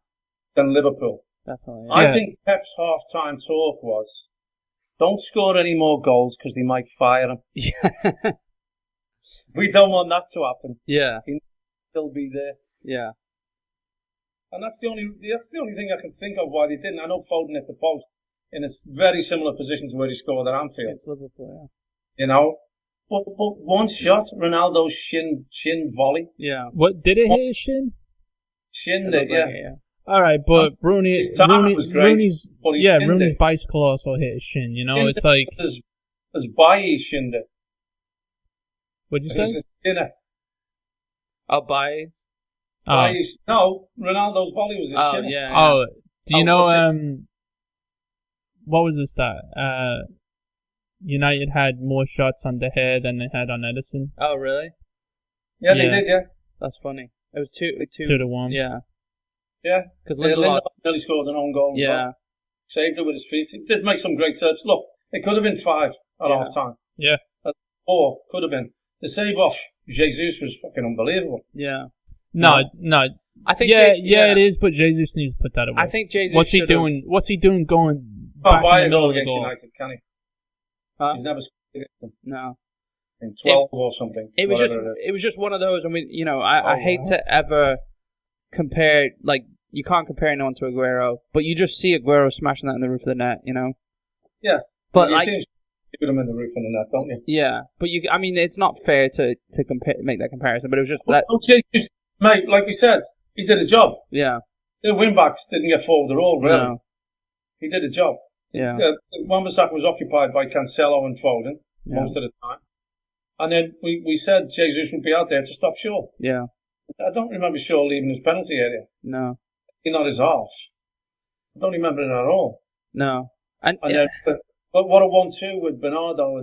Than Liverpool. Definitely. Yeah. I think Pep's half-time talk was, don't score any more goals because they might fire him. Yeah. We don't want that to happen. Yeah. He'll still be there. Yeah. And that's the only thing I can think of why they didn't. I know Foden hit the post in a very similar position to where he scored at Anfield. It's Liverpool, yeah. You know? But one shot, Ronaldo's shin volley. Yeah. What, did it hit his shin? Shin did, yeah. All right, but Rooney's bicycle also hit his shin. You know, it's like as Bailly shinned it. What'd you say? Oh, Bailly. No, Ronaldo's volley was his shin. Yeah. Oh, do you know? What was this that? United had more shots on De Gea than they had on Edison. Oh, really? Yeah, they did. Yeah. That's funny. It was 2-1. Yeah. Yeah, because Lindelof nearly scored an own goal. Yeah, well. Saved it with his feet. He did make some great saves. Look, it could have been 5 at half time. Yeah, 4 could have been. The save off Jesus was fucking unbelievable. Yeah. No. I think it is, but Jesus needs to put that away. I think Jesus. What's he doing? What's he doing going? Can't buy a goal against United, can he? Huh? He's never scored against them. No. In 12 or something. It was just one of those. I mean, I hate to ever compare, like, you can't compare anyone to Aguero, but you just see Aguero smashing that in the roof of the net, you know? Yeah. But you see him in the roof of the net, don't you? Yeah. But it's not fair to make that comparison, but it was just that. Mate, like we said, he did a job. Yeah. The wing-backs didn't get forward at all, really. No. He did a job. Yeah. Wan-Bissaka was occupied by Cancelo and Foden most of the time. And then we said Jesus would be out there to stop Shaw. Yeah. I don't remember Shaw leaving his penalty area. No. He's not his half. I don't remember it at all. No. And then, but what a 1-2 with Bernardo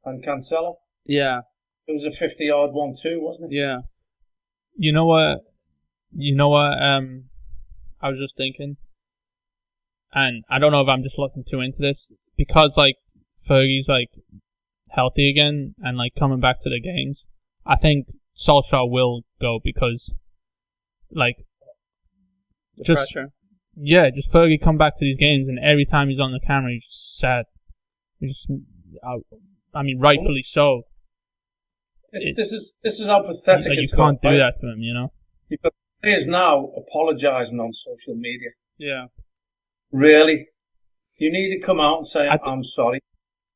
and Cancelo. Yeah. It was a 50-yard 1-2, wasn't it? Yeah. You know what? I was just thinking, and I don't know if I'm just looking too into this, because, like, Fergie's, like, healthy again and, like, coming back to the games. I think Solskjaer will go because, like, pressure. Yeah, just Fergie come back to these games, and every time he's on the camera, he's just sad. Just, I mean, rightfully so. This is how pathetic you it's can't got, do right? that to him, you know. Because players now apologising on social media. Yeah. Really? You need to come out and say, I'm sorry,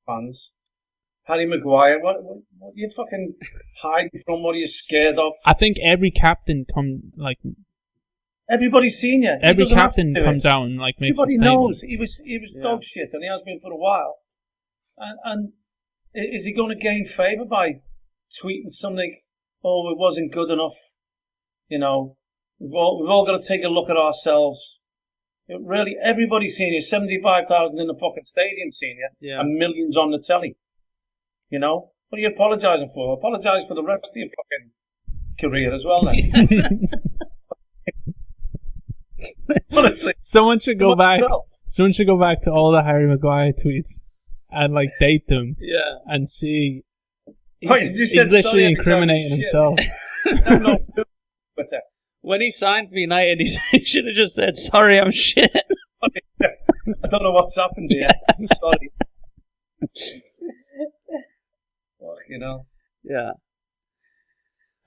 fans. Harry Maguire, what are you fucking hiding from? What are you scared of? I think every captain Everybody's seen you. Every captain comes out and makes Everybody a statement. knows he was dog shit, and he has been for a while. And is he going to gain favour by tweeting something? Oh, it wasn't good enough. You know, we've all got to take a look at ourselves. Really, everybody's seen you. 75,000 in the fucking stadium seen you, and millions on the telly. You know, what are you apologising for? Apologise for the rest of your fucking career as well, then. Honestly, someone should go back to all the Harry Maguire tweets and date them, and see. He's literally incriminating himself. When he signed for United, he should have just said, "Sorry, I'm shit." I don't know what's happened here. I'm sorry. Well, you know. Yeah.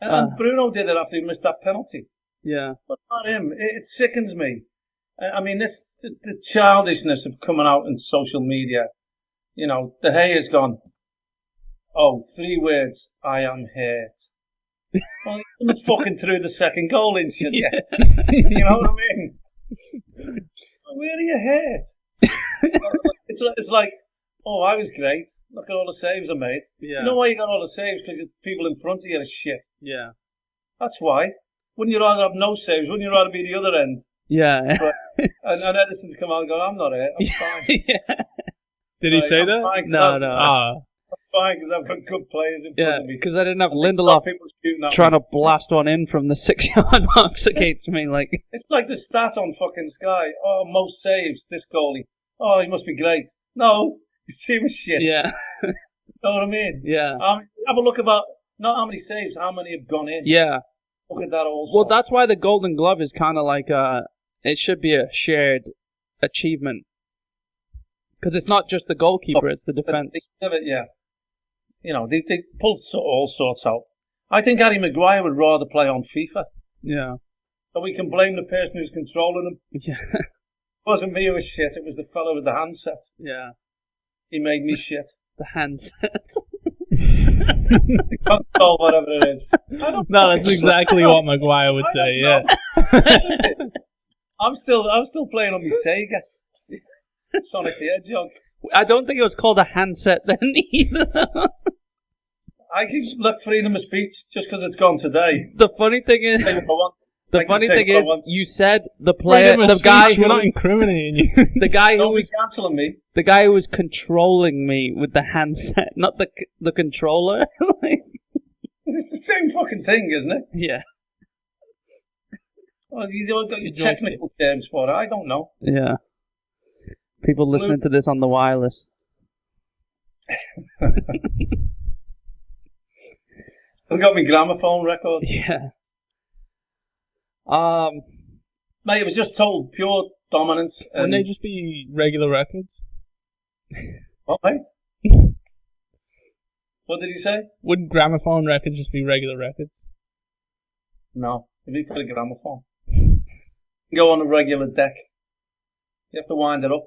And Bruno did it after he missed that penalty. Yeah. But not him. It sickens me. I mean, the childishness of coming out in social media. You know, De Gea's gone, 3 words, I am hurt. Well, he wasn't fucking through the second goal in shit yet. You know what I mean? Where are you hurt? It's like, I was great. Look at all the saves I made. Yeah. You know why you got all the saves? Because the people in front of you are shit. Yeah. That's why. Wouldn't you rather have no saves? Wouldn't you rather be the other end? Yeah. And Edison's come out and go, I'm not hurt. I'm fine. Yeah. Did he say that? No. I'm fine because I've got good players in front of me. Because I didn't have Lindelof trying to blast one in from the 6-yard marks against me. It's like the stat on fucking Sky. Most saves, this goalie. He must be great. No, his team is shit. Yeah. You know what I mean? Yeah. Have a look about, not how many saves, how many have gone in. Yeah. Look at that also. Well, that's why the Golden Glove is kind of it should be a shared achievement. Because it's not just the goalkeeper, it's the defence. Yeah. You know, they pull all sorts out. I think Harry Maguire would rather play on FIFA. Yeah. So we can blame the person who's controlling him. Yeah. It wasn't me who was shit, it was the fellow with the handset. Yeah. He made me shit. The handset. The console, whatever it is. No, that's exactly what Maguire would say, yeah. I'm still playing on my Sega. Sonic the Hedgehog. I don't think it was called a handset then either. I can look freedom of speech just because it's gone today. The funny thing is, you said the player, the guy who we're not incriminating you. The guy who was cancelling me. The guy who was controlling me with the handset, not the controller. It's the same fucking thing, isn't it? Yeah. Well, you've all got your technical terms for it. I don't know. Yeah. People listening to this on the wireless. I've got my gramophone records. Yeah. Mate, it was just total pure dominance. Wouldn't they just be regular records? What, mate? What did you say? Wouldn't gramophone records just be regular records? No. If you put a gramophone, you go on a regular deck. You have to wind it up.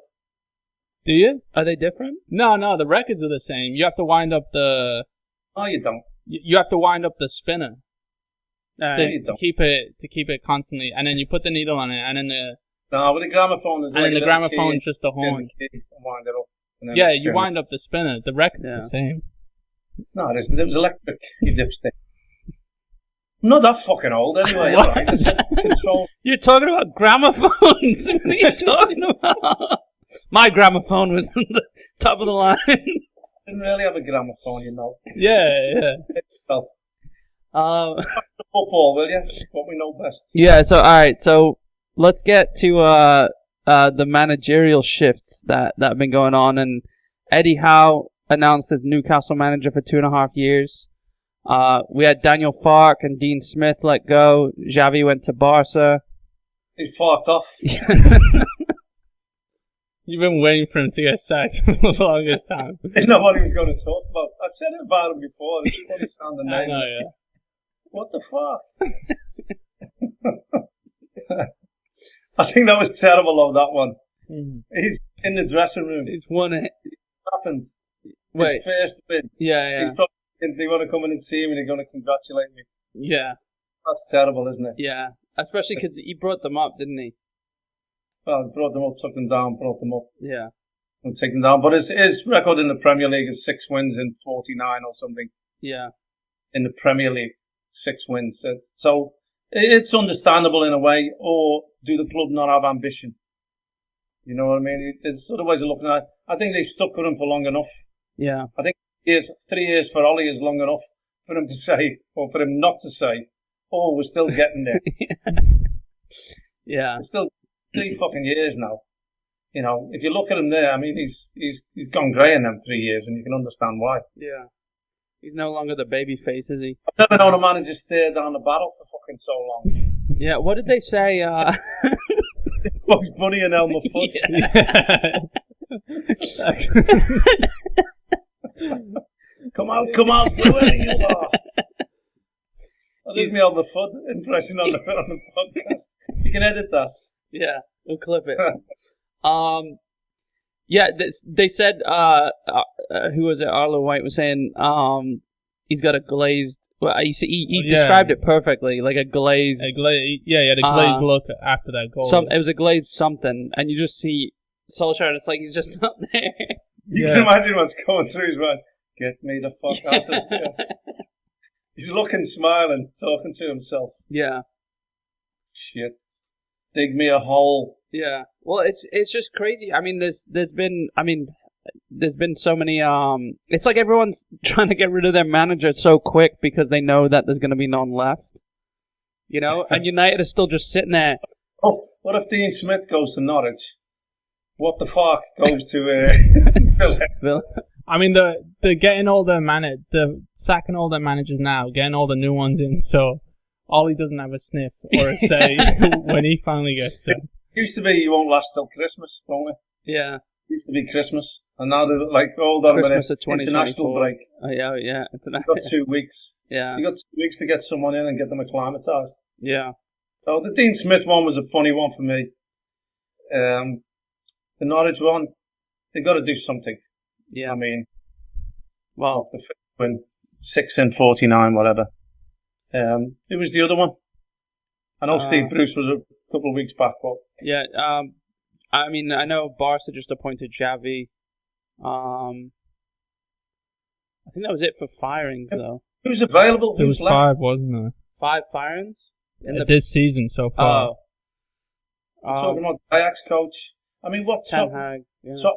Do you? Are they different? No, the records are the same. You have to wind up the... No, you don't. You have to wind up the spinner. You To keep it constantly, and then you put the needle on it, and then No, with the gramophone is and then the gramophone is just a horn. Wind it up. And then Yeah, you wind up the spinner. The record's Yeah. the same. No, it isn't. It was electric, you dipstick. I'm not that fucking old anyway. What? Right? Control. You're talking about gramophones. What are you talking about? My gramophone was on the top of the line. Didn't really have a gramophone, you know. Yeah. So, football, will you? What we know best. Yeah, so alright, so let's get to the managerial shifts that have been going on, and Eddie Howe announced as Newcastle manager for 2.5 years. We had Daniel Fark and Dean Smith let go. Xavi went to Barca. He's fucked off. You've been waiting for him to get sacked for the longest time. I didn't know what he was going to talk about. I've said it about him before. It's funny sounding name. I know, yeah. What the fuck? I think that was terrible of that one. He's in the dressing room. It's one. It happened. Wait. His first win. Yeah. He's probably thinking they want to come in and see me and they're going to congratulate me. Yeah. That's terrible, isn't it? Yeah. Especially because he brought them up, didn't he? Well, brought them up, took them down, brought them up. Yeah. And take them down. But his record in the Premier League is 6 wins in 49 or something. Yeah. In the Premier League, 6 wins. So it's understandable in a way. Or do the club not have ambition? You know what I mean? There's other ways of looking at it. I think they've stuck with him for long enough. Yeah. I think 3 years for Ollie is long enough for him to say, or for him not to say, oh, we're still getting there. Yeah. It's still 3 fucking years now. You know, if you look at him there, I mean, he's gone grey in them 3 years, and you can understand why. Yeah. He's no longer the baby face, is he? I've never known a manager stare down the barrel for fucking so long. Yeah, what did they say? Bugs Bunny and Elmer Fudd. Come out, whoever you are. That is me Elmer Fudd impression on the podcast. You can edit that. Yeah, we'll clip it. Yeah, they said, who was it? Arlo White was saying, he's got a glazed. Well, he described it perfectly, like a glazed. He had a glazed look after that goal. It was a glazed something, and you just see Solskjaer, and it's like he's just not there. You can imagine what's going through his mind. Get me the fuck out of here. He's looking, smiling, talking to himself. Yeah. Shit. Dig me a hole. Yeah. Well, it's just crazy. I mean, there's been so many. It's like everyone's trying to get rid of their manager so quick because they know that there's going to be none left. You know, and United is still just sitting there. Oh, what if Dean Smith goes to Norwich? What the fuck goes to Villa? I mean, they're getting all they're sacking all their managers now, getting all the new ones in. So Ollie doesn't have a sniff or a say when he finally gets there. It used to be you won't last till Christmas, won't we? Yeah. It used to be Christmas, and now they're like, hold on a minute, international break. Oh yeah. You've got 2 weeks. Yeah. You got 2 weeks to get someone in and get them acclimatised. Yeah. So the Dean Smith one was a funny one for me. The Norwich one, they've got to do something. Yeah. I mean, well, the fifth win, 6 in 49, whatever. Who was the other one? I know Steve Bruce was a couple of weeks back, but yeah. I mean, I know Barca just appointed Xavi. I think that was it for firings, though. Who's available? There was left? 5, wasn't there? 5 firings this season so far. We're talking about the Ajax coach. I mean, what top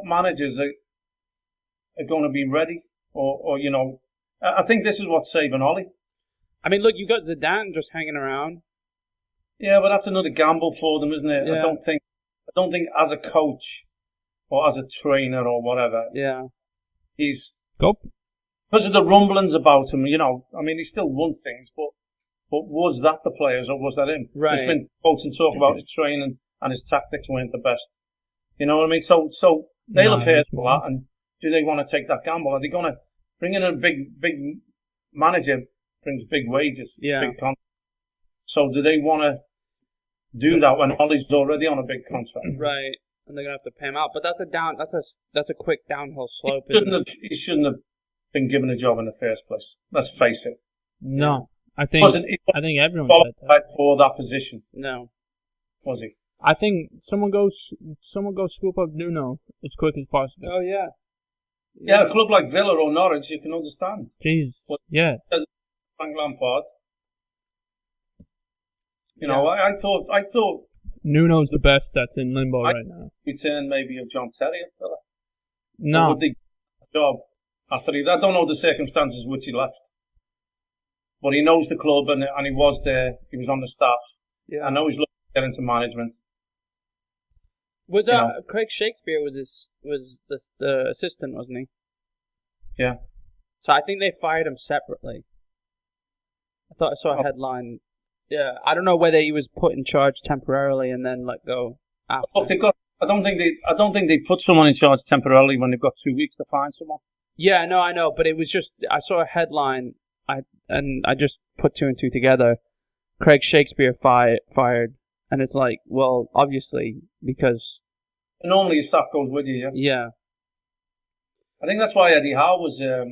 managers are going to be ready? Or you know, I think this is what's saving Ollie. I mean, look, you got Zidane just hanging around. Yeah, but that's another gamble for them, isn't it? Yeah. I don't think as a coach or as a trainer or whatever. Yeah. He's because of the rumblings about him, you know. I mean, he still won things, but was that the players or was that him? Right. There's been quotes and talk about his training and his tactics weren't the best. You know what I mean? So they'll have heard that, and do they want to take that gamble? Are they going to bring in a big manager? Brings big wages, big contract. So do they want to do that when Ollie's already on a big contract? Right, and they're gonna have to pay him out. But that's a quick downhill slope. He shouldn't have been given a job in the first place. Let's face it. No, I think everyone said that for that position. No, was he? I think someone go scoop up Nuno as quick as possible. Oh yeah. Yeah, a club like Villa or Norwich, you can understand. Jeez. Yeah. Frank Lampard. You know, I thought Nuno's the best that's in limbo right now. Return maybe of John Terry at Villa. No. Would they job after I don't know the circumstances which he left. But he knows the club and he was there, he was on the staff. Yeah. I know he's looking to get into management. Was Craig Shakespeare was the assistant, wasn't he? Yeah. So I think they fired him separately. I thought I saw a headline. Yeah, I don't know whether he was put in charge temporarily and then let go after. Look, they've got I don't think they put someone in charge temporarily when they've got 2 weeks to find someone. Yeah, no, I know, but it was just I saw a headline, I just put two and two together. Craig Shakespeare fired, and it's like, well, obviously because normally your staff goes with you. Yeah. Yeah. I think that's why Eddie Howe was. There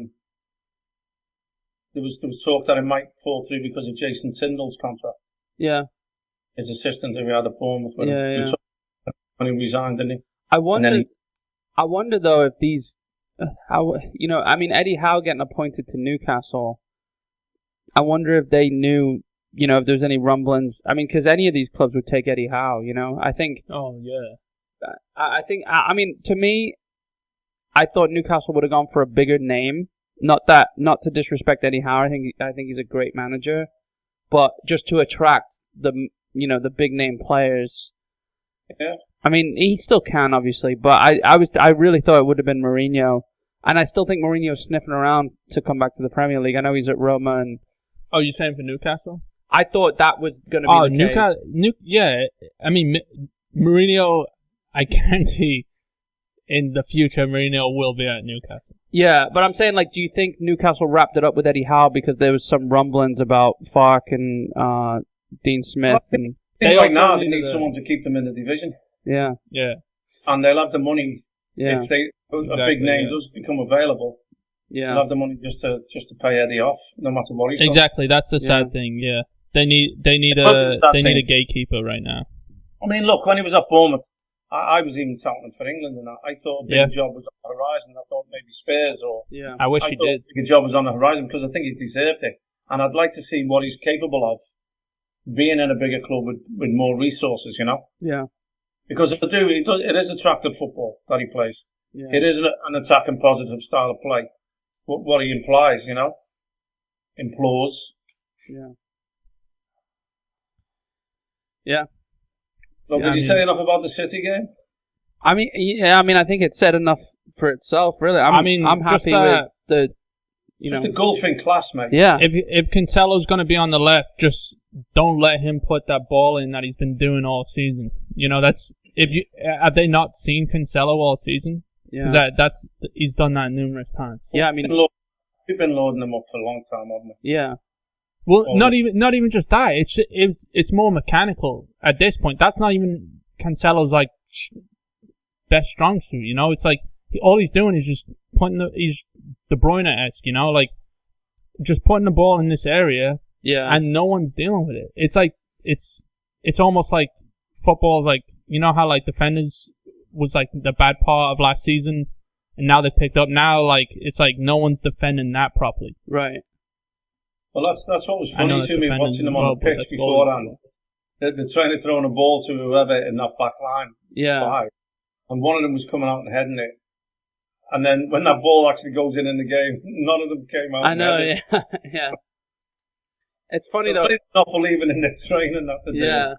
was talk that it might fall through because of Jason Tyndall's contract. Yeah. His assistant who we had at Bournemouth when he resigned, didn't he? I wonder though if these, how Eddie Howe getting appointed to Newcastle. I wonder if they knew, if there's any rumblings. I mean, because any of these clubs would take Eddie Howe. I think. Oh yeah. I think. To me, I thought Newcastle would have gone for a bigger name. Not to disrespect Eddie Howe. I think he's a great manager, but just to attract the big name players. Yeah. I mean, he still can obviously, but I really thought it would have been Mourinho, and I still think Mourinho's sniffing around to come back to the Premier League. I know he's at Roma and. Oh, you're saying for Newcastle? I thought that was going to be the case. Yeah. I mean, Mourinho. I guarantee, in the future, Mourinho will be at Newcastle. Yeah, but I'm saying, do you think Newcastle wrapped it up with Eddie Howe because there was some rumblings about Farked and Dean Smith? And right now they need someone to keep them in the division. Yeah. Yeah. And they'll have the money if a big name does become available. Yeah. They'll have the money just to pay Eddie off, no matter what he's exactly. That's the sad thing. Yeah. They need a gatekeeper right now. I mean, look, when he was at Bournemouth, I was even touting for England, and I thought a big job was on the horizon. I thought maybe Spurs I wish he did. A big job was on the horizon because I think he's deserved it, and I'd like to see what he's capable of being in a bigger club with more resources. Yeah. Because it is attractive football that he plays. Yeah. It is an attacking, positive style of play. What he implies, implores. Yeah. Yeah. So did you say enough about the City game? I mean, I think it said enough for itself, really. I'm happy with the, Just the golfing class, mate. Yeah. If Cancelo's going to be on the left, just don't let him put that ball in that he's been doing all season. Have they not seen Cancelo all season? Yeah. He's done that numerous times. Yeah, I mean, we've been loading them up for a long time, haven't we? Yeah. Well, not even just that. It's more mechanical at this point. That's not even Cancelo's best strong suit. It's like all he's doing is just he's De Bruyne-esque. Just putting the ball in this area. Yeah. And no one's dealing with it. It's like it's almost like football's like how defenders was the bad part of last season, and now they picked up. Now it's like no one's defending that properly. Right. Well, that's what was funny to me watching them on the pitch beforehand. They're trying to throw a ball to whoever in that back line. Yeah. And one of them was coming out and heading it. And then when that ball actually goes in the game, none of them came out. I know, yeah. Yeah. It's funny though. They're not believing in their training that they're doing. Yeah.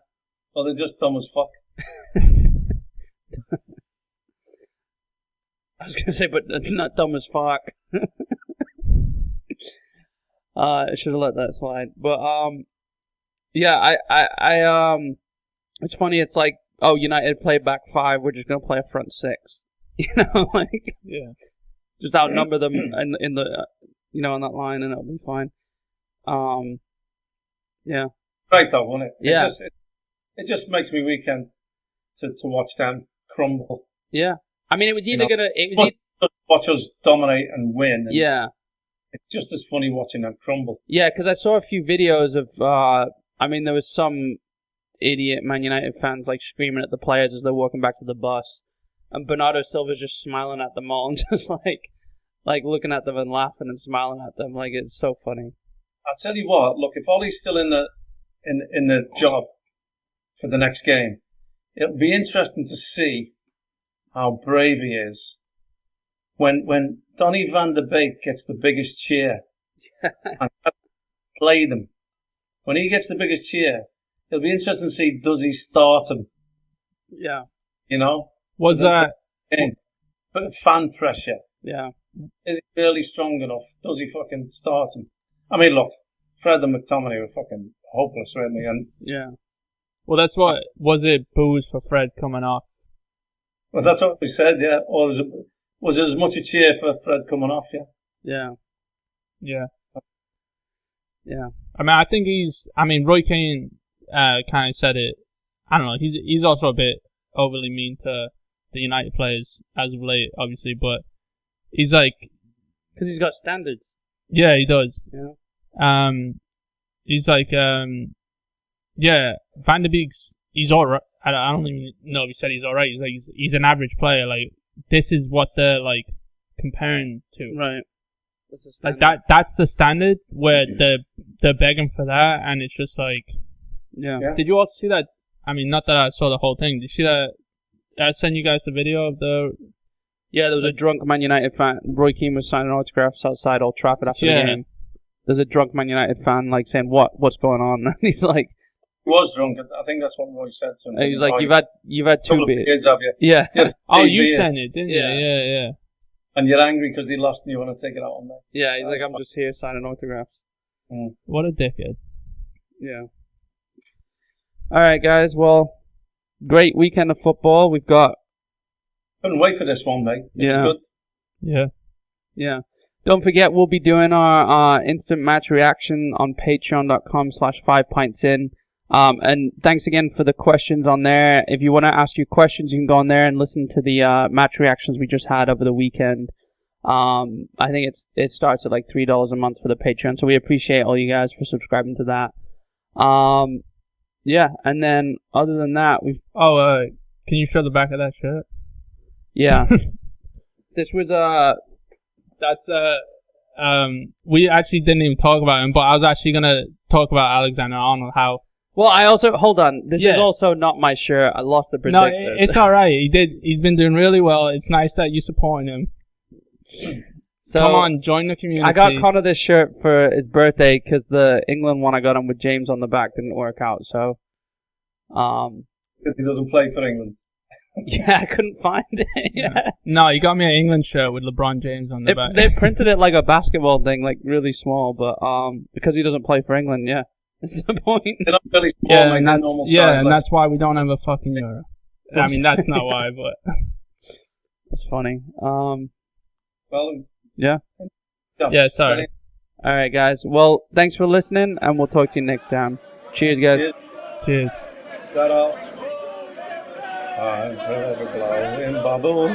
Well, they're just dumb as fuck. I was going to say, but not dumb as fuck. I should have let that slide. But, yeah, it's funny, it's like, oh, United play back five, we're just going to play a front six. Yeah. Just outnumber them in the, on that line, and it'll be fine. Yeah. Great though, won't it? Yeah. It just makes me weekend to watch them crumble. Yeah. I mean, it was either watch us dominate and win. And yeah. It's just as funny watching them crumble. Yeah, because I saw a few videos of, there was some idiot Man United fans screaming at the players as they're walking back to the bus. And Bernardo Silva's just smiling at them all and just looking at them and laughing and smiling at them. It's so funny. I'll tell you what, look, if Ollie's still in the job for the next game, it'll be interesting to see how brave he is when Donny van der Beek gets the biggest cheer and play them. When he gets the biggest cheer, it'll be interesting to see, does he start him? Yeah. Was that... But fan pressure. Yeah. Is he really strong enough? Does he fucking start him? I mean, look, Fred and McTominay were fucking hopeless, weren't they? And yeah. Well, that's what... Was it booze for Fred coming off? Well, that's what we said, yeah. Or was it as much a cheer for Fred coming off, yeah? Yeah. Yeah. Yeah. I mean, Roy Keane kind of said it. I don't know. He's also a bit overly mean to the United players as of late, obviously, but he's like, because he's got standards. Yeah, he does. Yeah. He's like, yeah, Van der Beek's, he's alright. I don't even know if he said he's alright. He's like, he's an average player. Like, this is what they're like comparing to. Right. Like that's the standard where they're begging for that, and it's just like, yeah. Did you also see that? I mean, not that I saw the whole thing. Did you see that? I sent you guys the video of the. Yeah, there was a drunk Man United fan. Roy Keane was signing autographs outside Old Trafford after the game. There's a drunk Man United fan like saying, "What's going on?" And he's like, "He was drunk." I think that's what Roy said to him. He's like, "You've had 2 beers." Kids, have you? Yeah. Oh, you sent it, didn't you? Yeah. And you're angry because they lost and you want to take it out on them. Yeah, he's like, "I'm just here signing autographs." What a dickhead. Yeah. All right, guys. Well, great weekend of football. We've got. Couldn't wait for this one, mate. It's good. Yeah. Yeah. Don't forget, we'll be doing our instant match reaction on patreon.com/5pintsin. And thanks again for the questions on there. If you want to ask your questions, you can go on there and listen to the match reactions we just had over the weekend. I think it starts at like $3 a month for the Patreon, so we appreciate all you guys for subscribing to that. Yeah, and then other than that, can you show the back of that shirt? Yeah. This was That's we actually didn't even talk about him, but I was actually gonna talk about Alexander Arnold. How? Well, hold on. This is also not my shirt. I lost the predictors. No, it's all right. He's been doing really well. It's nice that you're supporting him. So come on, join the community. I got Connor this shirt for his birthday because the England one I got him with James on the back didn't work out. So, because he doesn't play for England. Yeah, I couldn't find it. Yeah. No, you got me an England shirt with LeBron James on the back. They printed it like a basketball thing, like really small, but because he doesn't play for England, yeah. That's the point. They're not really small, and that's why we don't have a fucking Euro. I mean, that's not why, but that's funny. Well, yeah. Yeah, sorry. All right, guys. Well, thanks for listening, and we'll talk to you next time. Cheers, guys. Cheers. Shout out. I'm forever blowing bubbles.